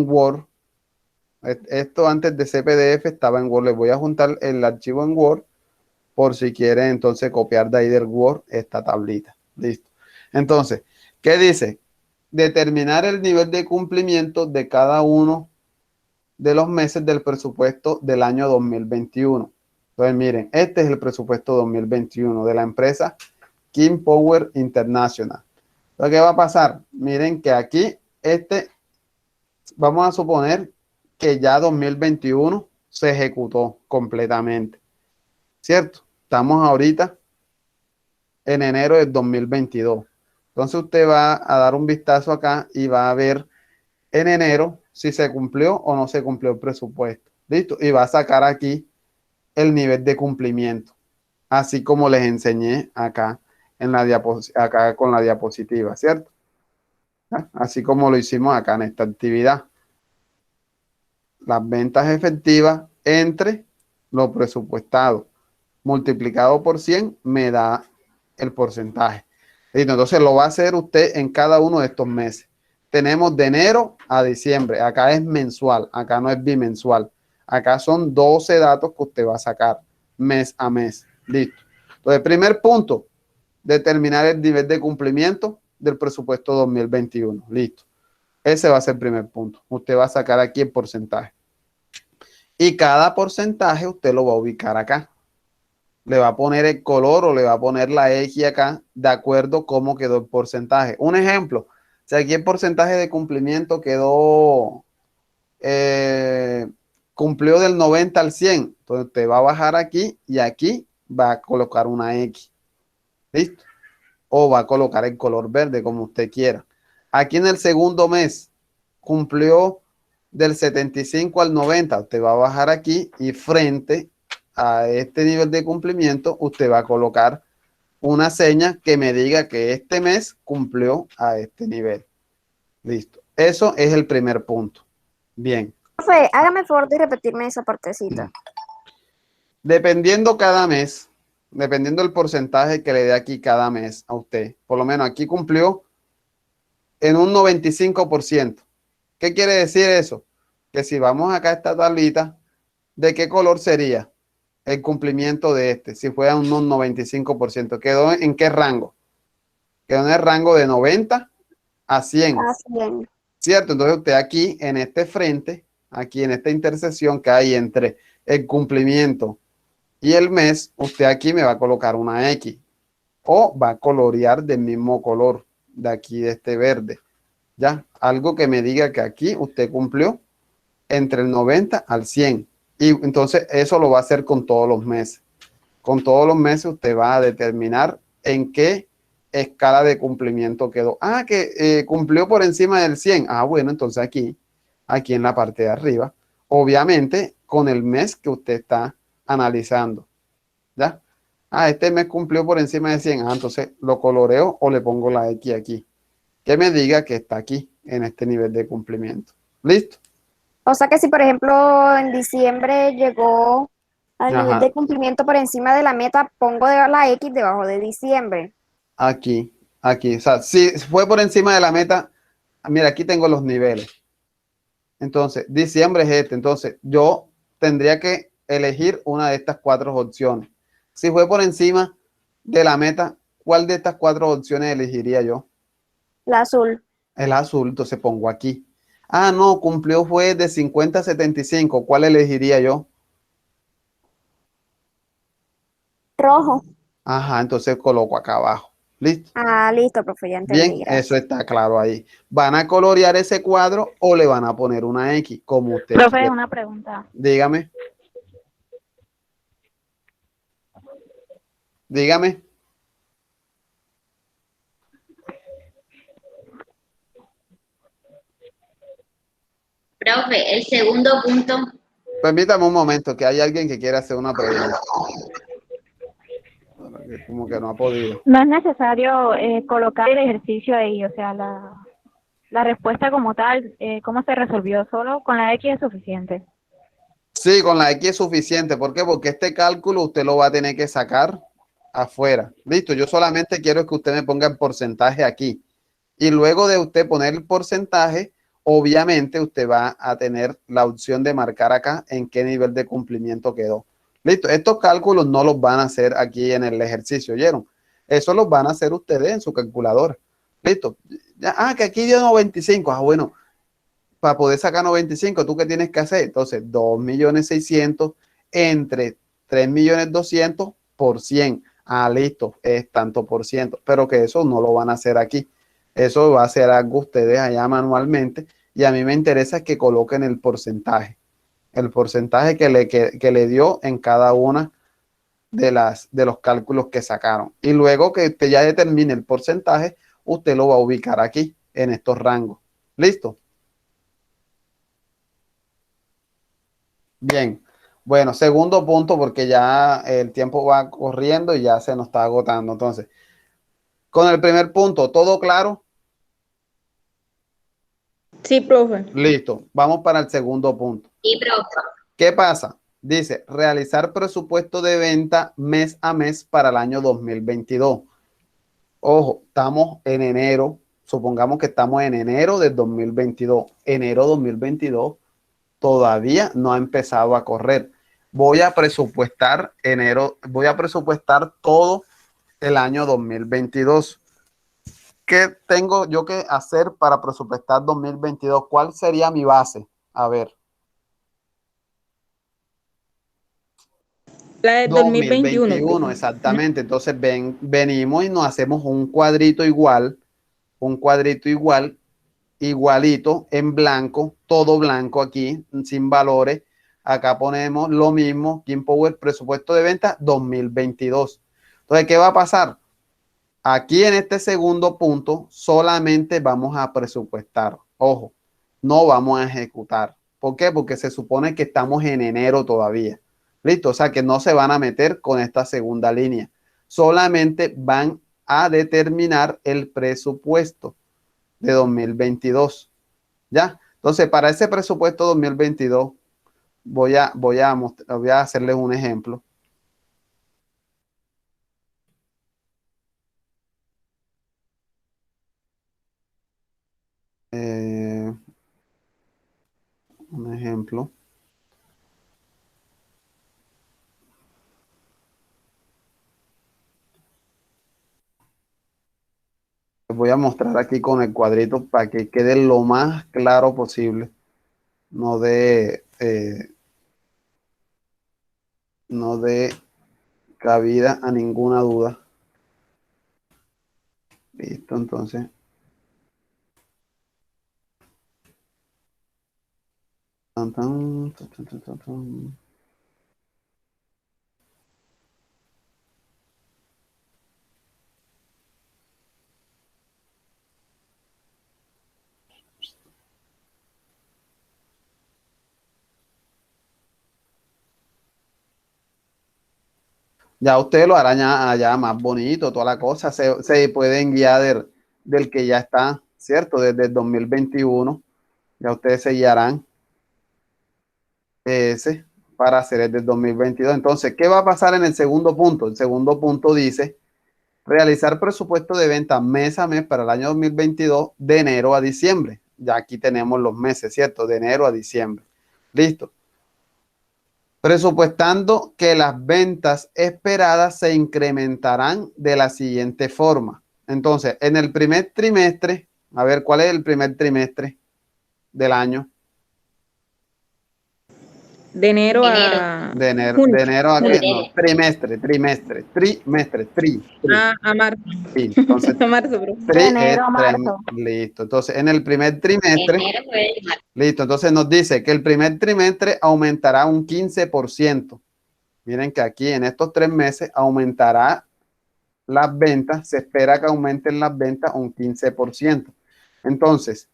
Word. Esto antes de CPDF estaba en Word. Les voy a juntar el archivo en Word por si quieren entonces copiar de ahí del Word esta tablita. Listo. Entonces, ¿qué dice? Determinar el nivel de cumplimiento de cada uno de los meses del presupuesto del año 2021. Entonces, miren, este es el presupuesto 2021 de la empresa King Power International. Entonces, ¿qué va a pasar? Miren que aquí, vamos a suponer que ya 2021 se ejecutó completamente, ¿cierto? Estamos ahorita en enero del 2022. Entonces, usted va a dar un vistazo acá y va a ver en enero si se cumplió o no se cumplió el presupuesto. ¿Listo? Y va a sacar aquí el nivel de cumplimiento, así como les enseñé acá en la acá con la diapositiva, ¿cierto? ¿Ah? Así como lo hicimos acá en esta actividad. Las ventas efectivas entre lo presupuestado multiplicado por 100 me da el porcentaje. ¿Listo? Entonces lo va a hacer usted en cada uno de estos meses. Tenemos de enero a diciembre. Acá es mensual, acá no es bimensual. Acá son 12 datos que usted va a sacar mes a mes. Listo. Entonces, primer punto, determinar el nivel de cumplimiento del presupuesto 2021. Listo. Ese va a ser el primer punto. Usted va a sacar aquí el porcentaje. Y cada porcentaje usted lo va a ubicar acá. Le va a poner el color o le va a poner la X acá de acuerdo a cómo quedó el porcentaje. Un ejemplo, si aquí el porcentaje de cumplimiento quedó, cumplió del 90 al 100, entonces usted va a bajar aquí y aquí va a colocar una X. ¿Listo? O va a colocar el color verde como usted quiera. Aquí en el segundo mes cumplió del 75 al 90, usted va a bajar aquí y frente a este nivel de cumplimiento usted va a colocar una seña que me diga que este mes cumplió a este nivel. Listo. Eso es el primer punto. Bien. Profe, hágame el favor de repetirme esa partecita. Dependiendo cada mes, dependiendo del porcentaje que le dé aquí cada mes a usted, por lo menos aquí cumplió en un 95%. ¿Qué quiere decir eso? Que si vamos acá a esta tablita, ¿de qué color sería el cumplimiento de este? Si fuera un 95%, ¿quedó en qué rango? Quedó en el rango de 90 a 100. Así es. ¿Cierto? Entonces usted aquí en este frente, aquí en esta intersección que hay entre el cumplimiento y el mes, usted aquí me va a colocar una X o va a colorear del mismo color de aquí, de este verde. ¿Ya? Algo que me diga que aquí usted cumplió entre el 90 al 100. Y entonces eso lo va a hacer con todos los meses. Con todos los meses usted va a determinar en qué escala de cumplimiento quedó. Ah, que cumplió por encima del 100. Ah, bueno, entonces aquí en la parte de arriba, obviamente con el mes que usted está analizando. ¿Ya? Ah, este mes cumplió por encima de 100. Ah, entonces lo coloreo o le pongo la X aquí. Que me diga que está aquí en este nivel de cumplimiento. ¿Listo? O sea que si, por ejemplo, en diciembre llegó al nivel Ajá. de cumplimiento por encima de la meta, pongo la X debajo de diciembre. Aquí. O sea, si fue por encima de la meta, mira, aquí tengo los niveles. Entonces, diciembre es este. Entonces, yo tendría que elegir una de estas 4 opciones. Si fue por encima de la meta, ¿cuál de estas 4 opciones elegiría yo? La azul. El azul, entonces pongo aquí. Ah, no, cumplió fue de 50 a 75. ¿Cuál elegiría yo? Rojo. Ajá, entonces coloco acá abajo. ¿Listo? Ah, listo, profe, ya Bien, entendí, eso gracias. está claro ahí. ¿Van a colorear ese cuadro o le van a poner una X, como usted Profe, quiera? una pregunta. Dígame, dígame. Profe, el segundo punto, Permítame un momento, que hay alguien que quiere hacer una pregunta. Como que no ha podido. No es necesario colocar el ejercicio ahí, o sea, la respuesta como tal, ¿cómo se resolvió? Solo con la X es suficiente. Sí, con la X es suficiente. ¿Por qué? Porque este cálculo usted lo va a tener que sacar afuera. Listo, yo solamente quiero que usted me ponga el porcentaje aquí. Y luego de usted poner el porcentaje, obviamente usted va a tener la opción de marcar acá en qué nivel de cumplimiento quedó. Listo, estos cálculos no los van a hacer aquí en el ejercicio, ¿oyeron? Eso los van a hacer ustedes en su calculadora. Listo. Ya, que aquí dio 95. Ah, bueno, para poder sacar 95, ¿tú qué tienes que hacer? Entonces, 2.600.000 entre 3.200.000 por 100. Ah, listo, es tanto por ciento, pero que eso no lo van a hacer aquí. Eso va a ser algo ustedes allá manualmente y a mí me interesa que coloquen el porcentaje que le dio en cada una de los cálculos que sacaron. Y luego que usted ya determine el porcentaje, usted lo va a ubicar aquí en estos rangos. ¿Listo? Bien, bueno, segundo punto porque ya el tiempo va corriendo y ya se nos está agotando. Entonces, con el primer punto, ¿todo claro? Sí, profe. Listo, vamos para el segundo punto. y profe, ¿Qué pasa? Dice, realizar presupuesto de venta mes a mes para el año 2022. Ojo, estamos en enero, supongamos que estamos en enero del 2022. Enero 2022 todavía no ha empezado a correr. Voy a presupuestar enero, voy a presupuestar todo el año 2022. ¿Qué tengo yo que hacer para presupuestar 2022? ¿Cuál sería mi base? A ver, La del 2021, 2021, profe. exactamente. Entonces venimos y nos hacemos un cuadrito igual, igualito, en blanco, todo blanco aquí, sin valores. Acá ponemos lo mismo, King Power, presupuesto de venta 2022. Entonces, ¿qué va a pasar? Aquí en este segundo punto solamente vamos a presupuestar. Ojo, no vamos a ejecutar. ¿Por qué? Porque se supone que estamos en enero todavía. Listo, o sea que no se van a meter con esta segunda línea. Solamente van a determinar el presupuesto de 2022. ¿Ya? Entonces, para ese presupuesto 2022, voy a hacerles un ejemplo. Eh, un ejemplo. Les voy a mostrar aquí con el cuadrito para que quede lo más claro posible. No de, no de cabida a ninguna duda. Listo, entonces. Tan, tan, tan, tan, tan, tan. Ya ustedes lo harán allá más bonito, toda la cosa. Se pueden guiar del que ya está, ¿cierto? Desde el 2021. Ya ustedes se guiarán ese para hacer el del 2022. Entonces, ¿qué va a pasar en el segundo punto? El segundo punto dice realizar presupuesto de venta mes a mes para el año 2022 de enero a diciembre. Ya aquí tenemos los meses, ¿cierto? De enero a diciembre. Listo. Presupuestando que las ventas esperadas se incrementarán de la siguiente forma. Entonces, en el primer trimestre, a ver, ¿cuál es el primer trimestre del año? De enero Enero. a De junio. enero a qué? Junio. No, trimestre. A marzo. Sí, entonces, A marzo, bro. De enero a marzo. listo. Entonces, en el primer trimestre, Enero, febrero y marzo. listo. Entonces nos dice que el primer trimestre aumentará un 15%. Miren que aquí en estos 3 meses aumentará las ventas, se espera que aumenten las ventas un 15%. Entonces,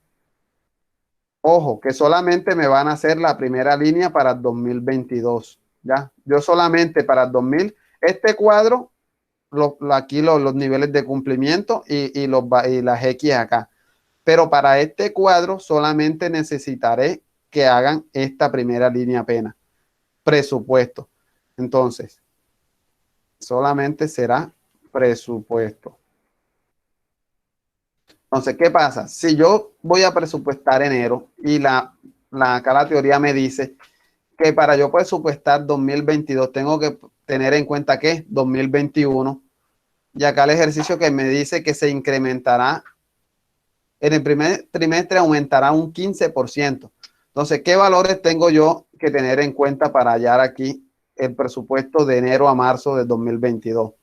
ojo, que solamente me van a hacer la primera línea para el 2022, ¿ya? Yo solamente para el 2000, este cuadro, aquí los niveles de cumplimiento y las X acá. Pero para este cuadro solamente necesitaré que hagan esta primera línea apenas, presupuesto. Entonces, solamente será presupuesto. Entonces, ¿qué pasa? Si yo voy a presupuestar enero y acá la teoría me dice que para yo presupuestar 2022 tengo que tener en cuenta que 2021, y acá el ejercicio que me dice que se incrementará en el primer trimestre, aumentará un 15%. Entonces, ¿qué valores tengo yo que tener en cuenta para hallar aquí el presupuesto de enero a marzo de 2022?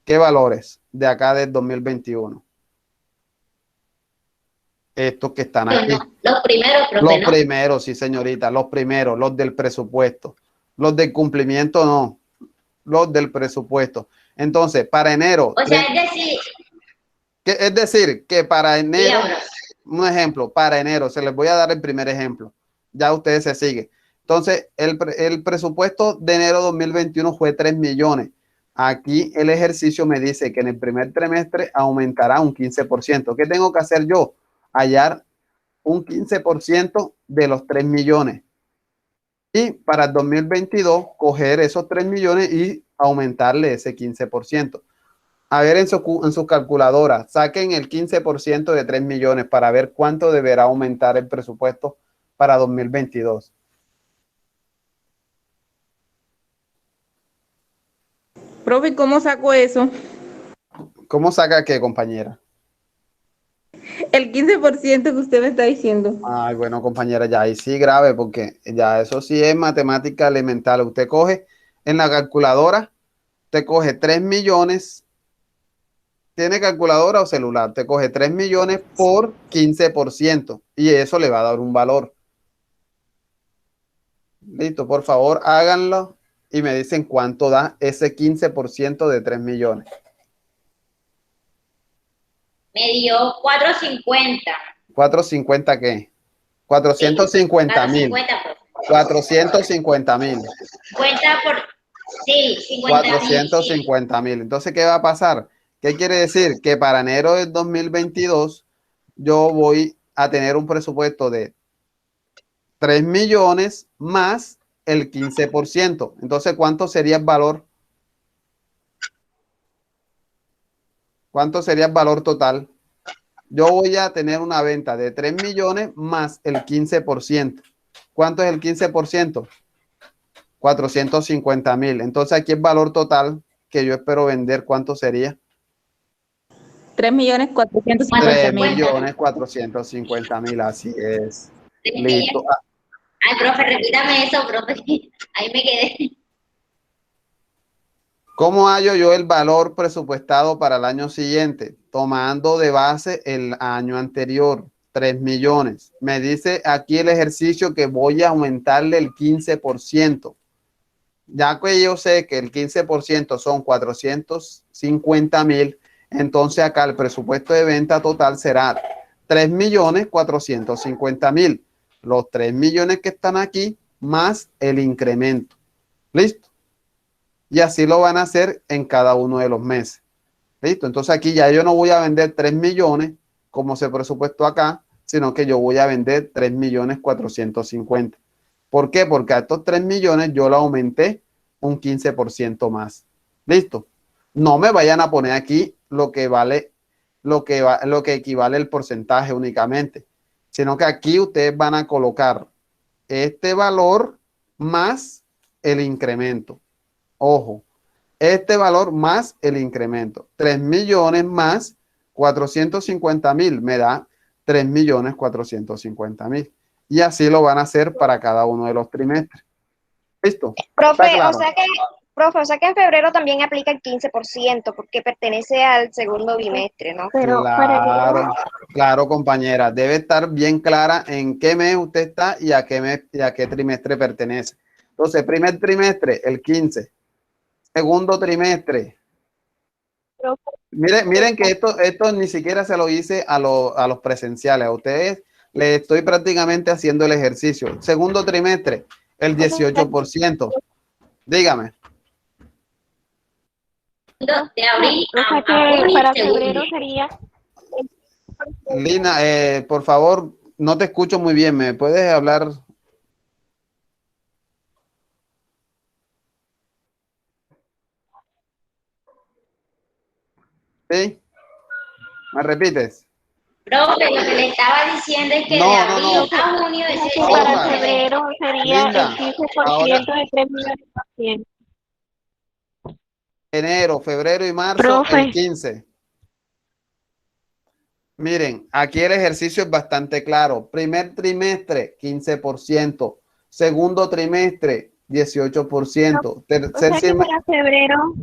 ¿Qué valores de acá del 2021? Estos que están aquí. Los primeros, profe, Los ¿no? primeros, sí, señorita, los primeros, los del presupuesto. Los del cumplimiento, no. Los del presupuesto. Entonces, para enero. O sea, Es decir, que para enero, dígame. un ejemplo, para enero, se les voy a dar el primer ejemplo. Ya ustedes se siguen. Entonces, el presupuesto de enero 2021 fue 3 millones. Aquí el ejercicio me dice que en el primer trimestre aumentará un 15%. ¿Qué tengo que hacer yo? Hallar un 15% de los 3 millones. Y para el 2022, coger esos 3 millones y aumentarle ese 15%. A ver en su calculadora, saquen el 15% de 3 millones para ver cuánto deberá aumentar el presupuesto para 2022. Profe, ¿cómo saco eso? ¿Cómo saca qué, compañera? El 15% que usted me está diciendo. Ay, bueno, compañera, ya ahí sí grave, porque ya eso sí es matemática elemental. Usted coge en la calculadora, usted coge 3 millones, ¿tiene calculadora o celular? Te coge 3 millones por 15% y eso le va a dar un valor. Listo, por favor, háganlo y me dicen cuánto da ese 15% de 3 millones. Me dio 450. ¿450 qué? 450.000. 450, profe. 450.000. Cuenta por, sí, 50.000. 450.000. Entonces, ¿qué va a pasar? ¿Qué quiere decir? Que para enero del 2022 yo voy a tener un presupuesto de 3 millones más el 15%. Entonces, ¿cuánto sería el valor? ¿Cuánto sería el valor total? Yo voy a tener una venta de 3 millones más el 15%. ¿Cuánto es el 15%? 450.000. Entonces, aquí el valor total que yo espero vender, ¿cuánto sería? 3.450.000. 3.450.000, así es. Sí. Listo. Ay, profe, repítame eso, profe. Ahí me quedé. ¿Cómo hallo yo el valor presupuestado para el año siguiente? Tomando de base el año anterior, 3 millones. Me dice aquí el ejercicio que voy a aumentarle el 15%. Ya que yo sé que el 15% son 450.000, entonces acá el presupuesto de venta total será 3.450.000. Los 3 millones que están aquí más el incremento. ¿Listo? Y así lo van a hacer en cada uno de los meses. ¿Listo? Entonces aquí ya yo no voy a vender 3 millones como se presupuestó acá, sino que yo voy a vender 3.450.000. ¿Por qué? Porque a estos 3 millones yo lo aumenté un 15% más. ¿Listo? No me vayan a poner aquí lo que vale, lo que equivale el porcentaje únicamente. sino que aquí ustedes van a colocar este valor más el incremento. Ojo, este valor más el incremento. 3 millones más 450.000 me da 3.450.000. Y así lo van a hacer para cada uno de los trimestres. ¿Listo? Profe, ¿Está claro? o sea que en febrero también aplica el 15% porque pertenece al segundo bimestre, ¿no? Pero para Claro, claro, compañera. Debe estar bien clara en qué mes usted está y a qué mes y a qué trimestre pertenece. Entonces, primer trimestre, el 15. Segundo trimestre. Miren que esto ni siquiera se lo hice a los presenciales. A ustedes les estoy prácticamente haciendo el ejercicio. Segundo trimestre, el 18%. Dígame. De abril o sea a que junio para segundo. febrero sería Lina, por favor, no te escucho muy bien. ¿Me puedes hablar? ¿Sí? ¿Me repites? Profe, lo que le estaba diciendo es que de No, no, abril no. a junio o es sea el que Ahora, para segundo semestre. febrero sería Linda, el 15% ahora de 3 millones por ciento. enero, febrero y marzo, el Profe, 15. Miren, aquí el ejercicio es bastante claro. Primer trimestre, 15%. Segundo trimestre, 18%. o Tercer sea que semestre. para febrero,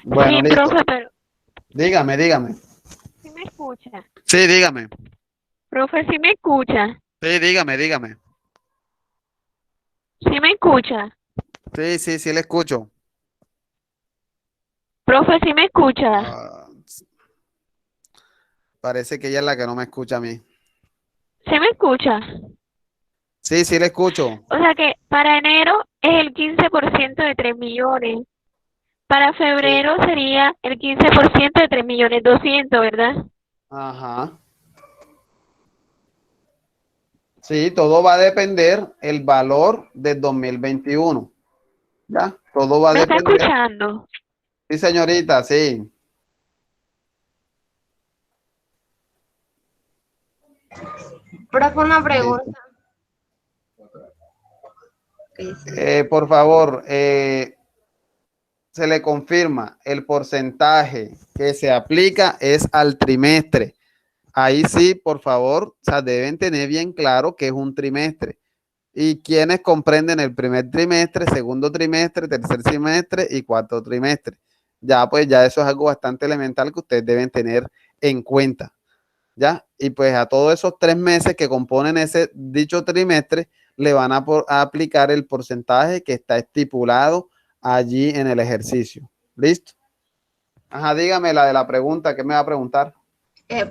Bueno, sí, listo. profe, pero Dígame, dígame. sí me escucha. Sí, dígame. Profe, sí me escucha. Sí, dígame, dígame. Sí me escucha. Sí, sí, sí, le escucho. Profe, sí me escucha. Ah, parece que ella es la que no me escucha a mí. Sí me escucha. Sí, sí, le escucho. O sea que para enero es el 15% de 3 millones. Para Sí. febrero sería el 15% de 3.200.000, ¿verdad? Ajá. Sí, todo va a depender el valor del 2021. ¿Ya? Todo va a ¿Me está depender. escuchando? Sí, señorita, sí. Profe, una Listo. pregunta. Por favor, se le confirma el porcentaje que se aplica es al trimestre. Ahí sí, por favor, o sea, deben tener bien claro que es un trimestre. Y quienes comprenden el primer trimestre, segundo trimestre, tercer trimestre y cuarto trimestre. Ya, pues ya eso es algo bastante elemental que ustedes deben tener en cuenta. ¿Ya? Y pues a todos esos 3 meses que componen ese dicho trimestre, le van a aplicar el porcentaje que está estipulado allí en el ejercicio. ¿Listo? Ajá, dígame la de la pregunta, ¿qué me va a preguntar?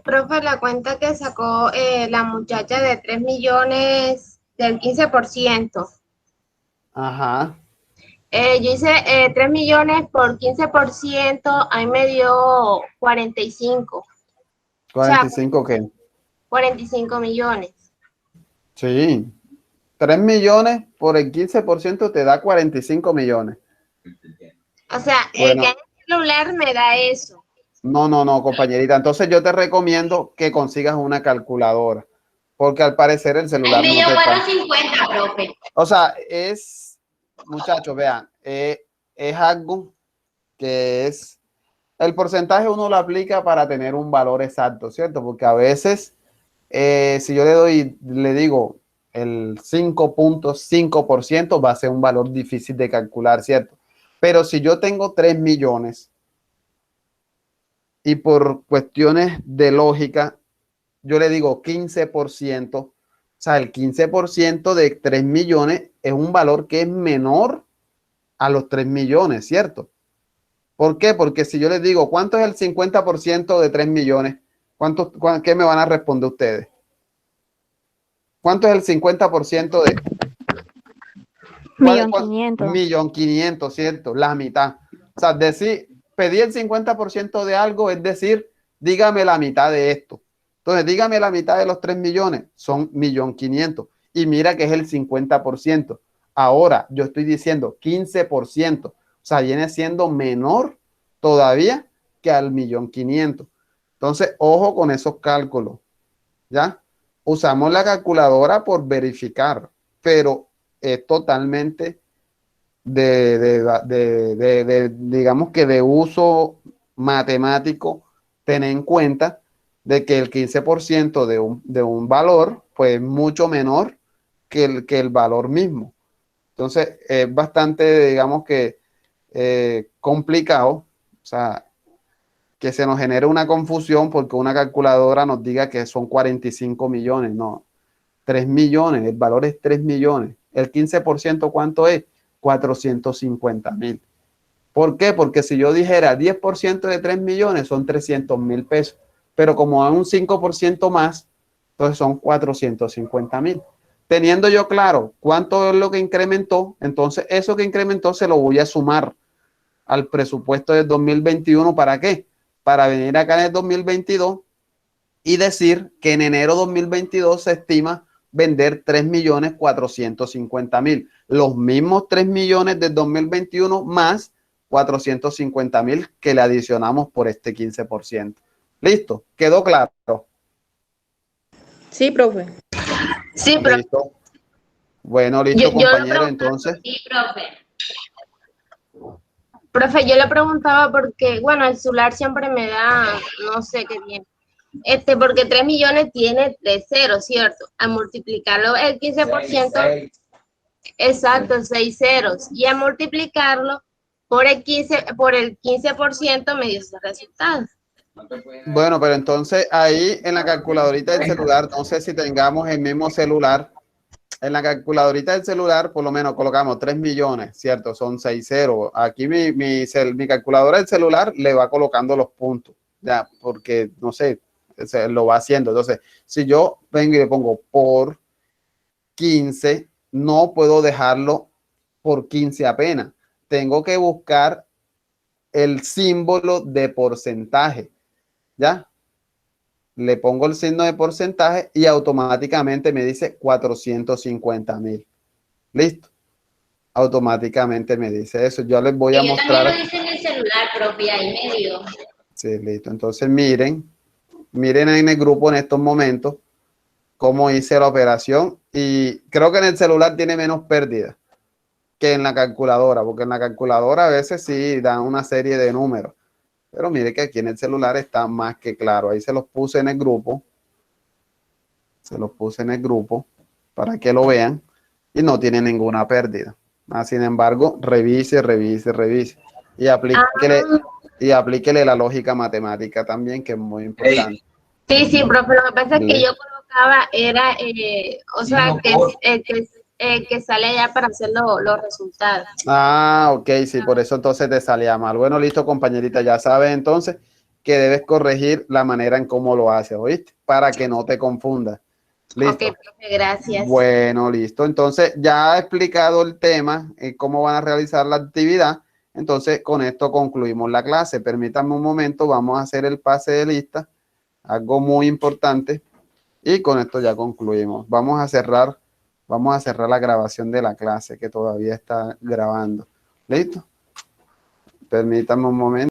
Profe, la cuenta que sacó la muchacha de 3 millones del 15%. Ajá, Yo hice 3 millones por 15%, ahí me dio 45. O sea, 45 qué. 45 millones. Sí, 3 millones por el 15% te da 45 millones. O sea, el que Bueno, hay en el celular me da eso. no, no, no, compañerita. Entonces yo te recomiendo que consigas una calculadora, porque al parecer el Ahí celular me no dio te está. 4.50, profe. O sea, muchachos, vean, es algo que es, el porcentaje uno lo aplica para tener un valor exacto, ¿cierto? Porque a veces, si yo le digo el 5.5% va a ser un valor difícil de calcular, ¿cierto? Pero si yo tengo 3 millones y por cuestiones de lógica, yo le digo 15%, o sea, el 15% de 3 millones es un valor que es menor a los 3 millones, ¿cierto? ¿Por qué? Porque si yo les digo, ¿cuánto es el 50% de 3 millones? ¿Qué me van a responder ustedes? ¿Cuánto es el 50% de 1.500.000. 1.500.000, ¿cierto? La mitad. O sea, pedir el 50% de algo es decir dígame la mitad de esto. Entonces, dígame la mitad de los 3 millones, son 1.500.000. Y mira que es el 50%. Ahora, yo estoy diciendo 15%. O sea, viene siendo menor todavía que al 1.500.000. Entonces, ojo con esos cálculos, ¿ya? Usamos la calculadora por verificar, pero es totalmente digamos que de uso matemático, tener en cuenta de que el 15% de un valor, pues es mucho menor que el valor mismo. Entonces, es bastante, digamos que, complicado, o sea, que se nos genere una confusión porque una calculadora nos diga que son 45 millones, no, 3 millones, el valor es 3 millones. El 15%, ¿cuánto es? 450.000. ¿Por qué? Porque si yo dijera 10% de 3 millones son 300.000 pesos, pero como es un 5% más, entonces son 450.000. Teniendo yo claro cuánto es lo que incrementó, entonces eso que incrementó se lo voy a sumar al presupuesto del 2021. ¿Para qué? Para venir acá en el 2022 y decir que en enero 2022 se estima vender 3.450.000. Los mismos 3 millones del 2021 más 450.000 que le adicionamos por este 15%. ¿Listo? ¿Quedó claro? Sí, profe. Sí, pero ¿Listo? Bueno, listo, yo le compañero, preguntaba, entonces. Sí, profe. profe, yo le preguntaba porque, bueno, el celular siempre me da, no sé qué tiene. Porque 3 millones tiene 3 ceros, ¿cierto? A multiplicarlo el 15%, exacto, 6 ceros. Y a multiplicarlo por el 15% me dio ese resultado. Bueno, pero entonces ahí en la calculadorita del celular, no sé si tengamos el mismo celular. En la calculadorita del celular, por lo menos colocamos 3 millones, ¿cierto? Son 6 ceros. Aquí mi calculadora del celular le va colocando los puntos, ya, porque, no sé, se lo va haciendo. Entonces, si yo vengo y le pongo por 15, no puedo dejarlo por 15 apenas. Tengo que buscar el símbolo de porcentaje, ¿ya? Le pongo el signo de porcentaje y automáticamente me dice 450.000. Listo. Automáticamente me dice eso. Yo les voy a Y yo también lo mostrar. hice en el celular, profe, ahí me dio. Sí, listo. Entonces miren en el grupo en estos momentos cómo hice la operación y creo que en el celular tiene menos pérdida que en la calculadora, porque en la calculadora a veces sí dan una serie de números, pero mire que aquí en el celular está más que claro. Ahí se los puse en el grupo, para que lo vean y no tiene ninguna pérdida. Sin embargo, revise y aplíquele, Ah, la lógica matemática también, que es muy importante. sí, profe, lo que pasa es que ¿Listo? yo colocaba, era, o sea, que que sale allá para hacer los resultados. Ok, sí, por eso entonces te salía mal. Bueno, listo, compañerita, ya sabes entonces que debes corregir la manera en cómo lo haces, ¿oíste? Para que no te confundas. Ok, Listo. profe, gracias. Bueno, listo. Entonces, ya he explicado el tema, cómo van a realizar la actividad. Entonces, con esto concluimos la clase. Permítanme un momento, vamos a hacer el pase de lista, algo muy importante, y con esto ya concluimos. Vamos a cerrar la grabación de la clase que todavía está grabando. ¿Listo? Permítanme un momento.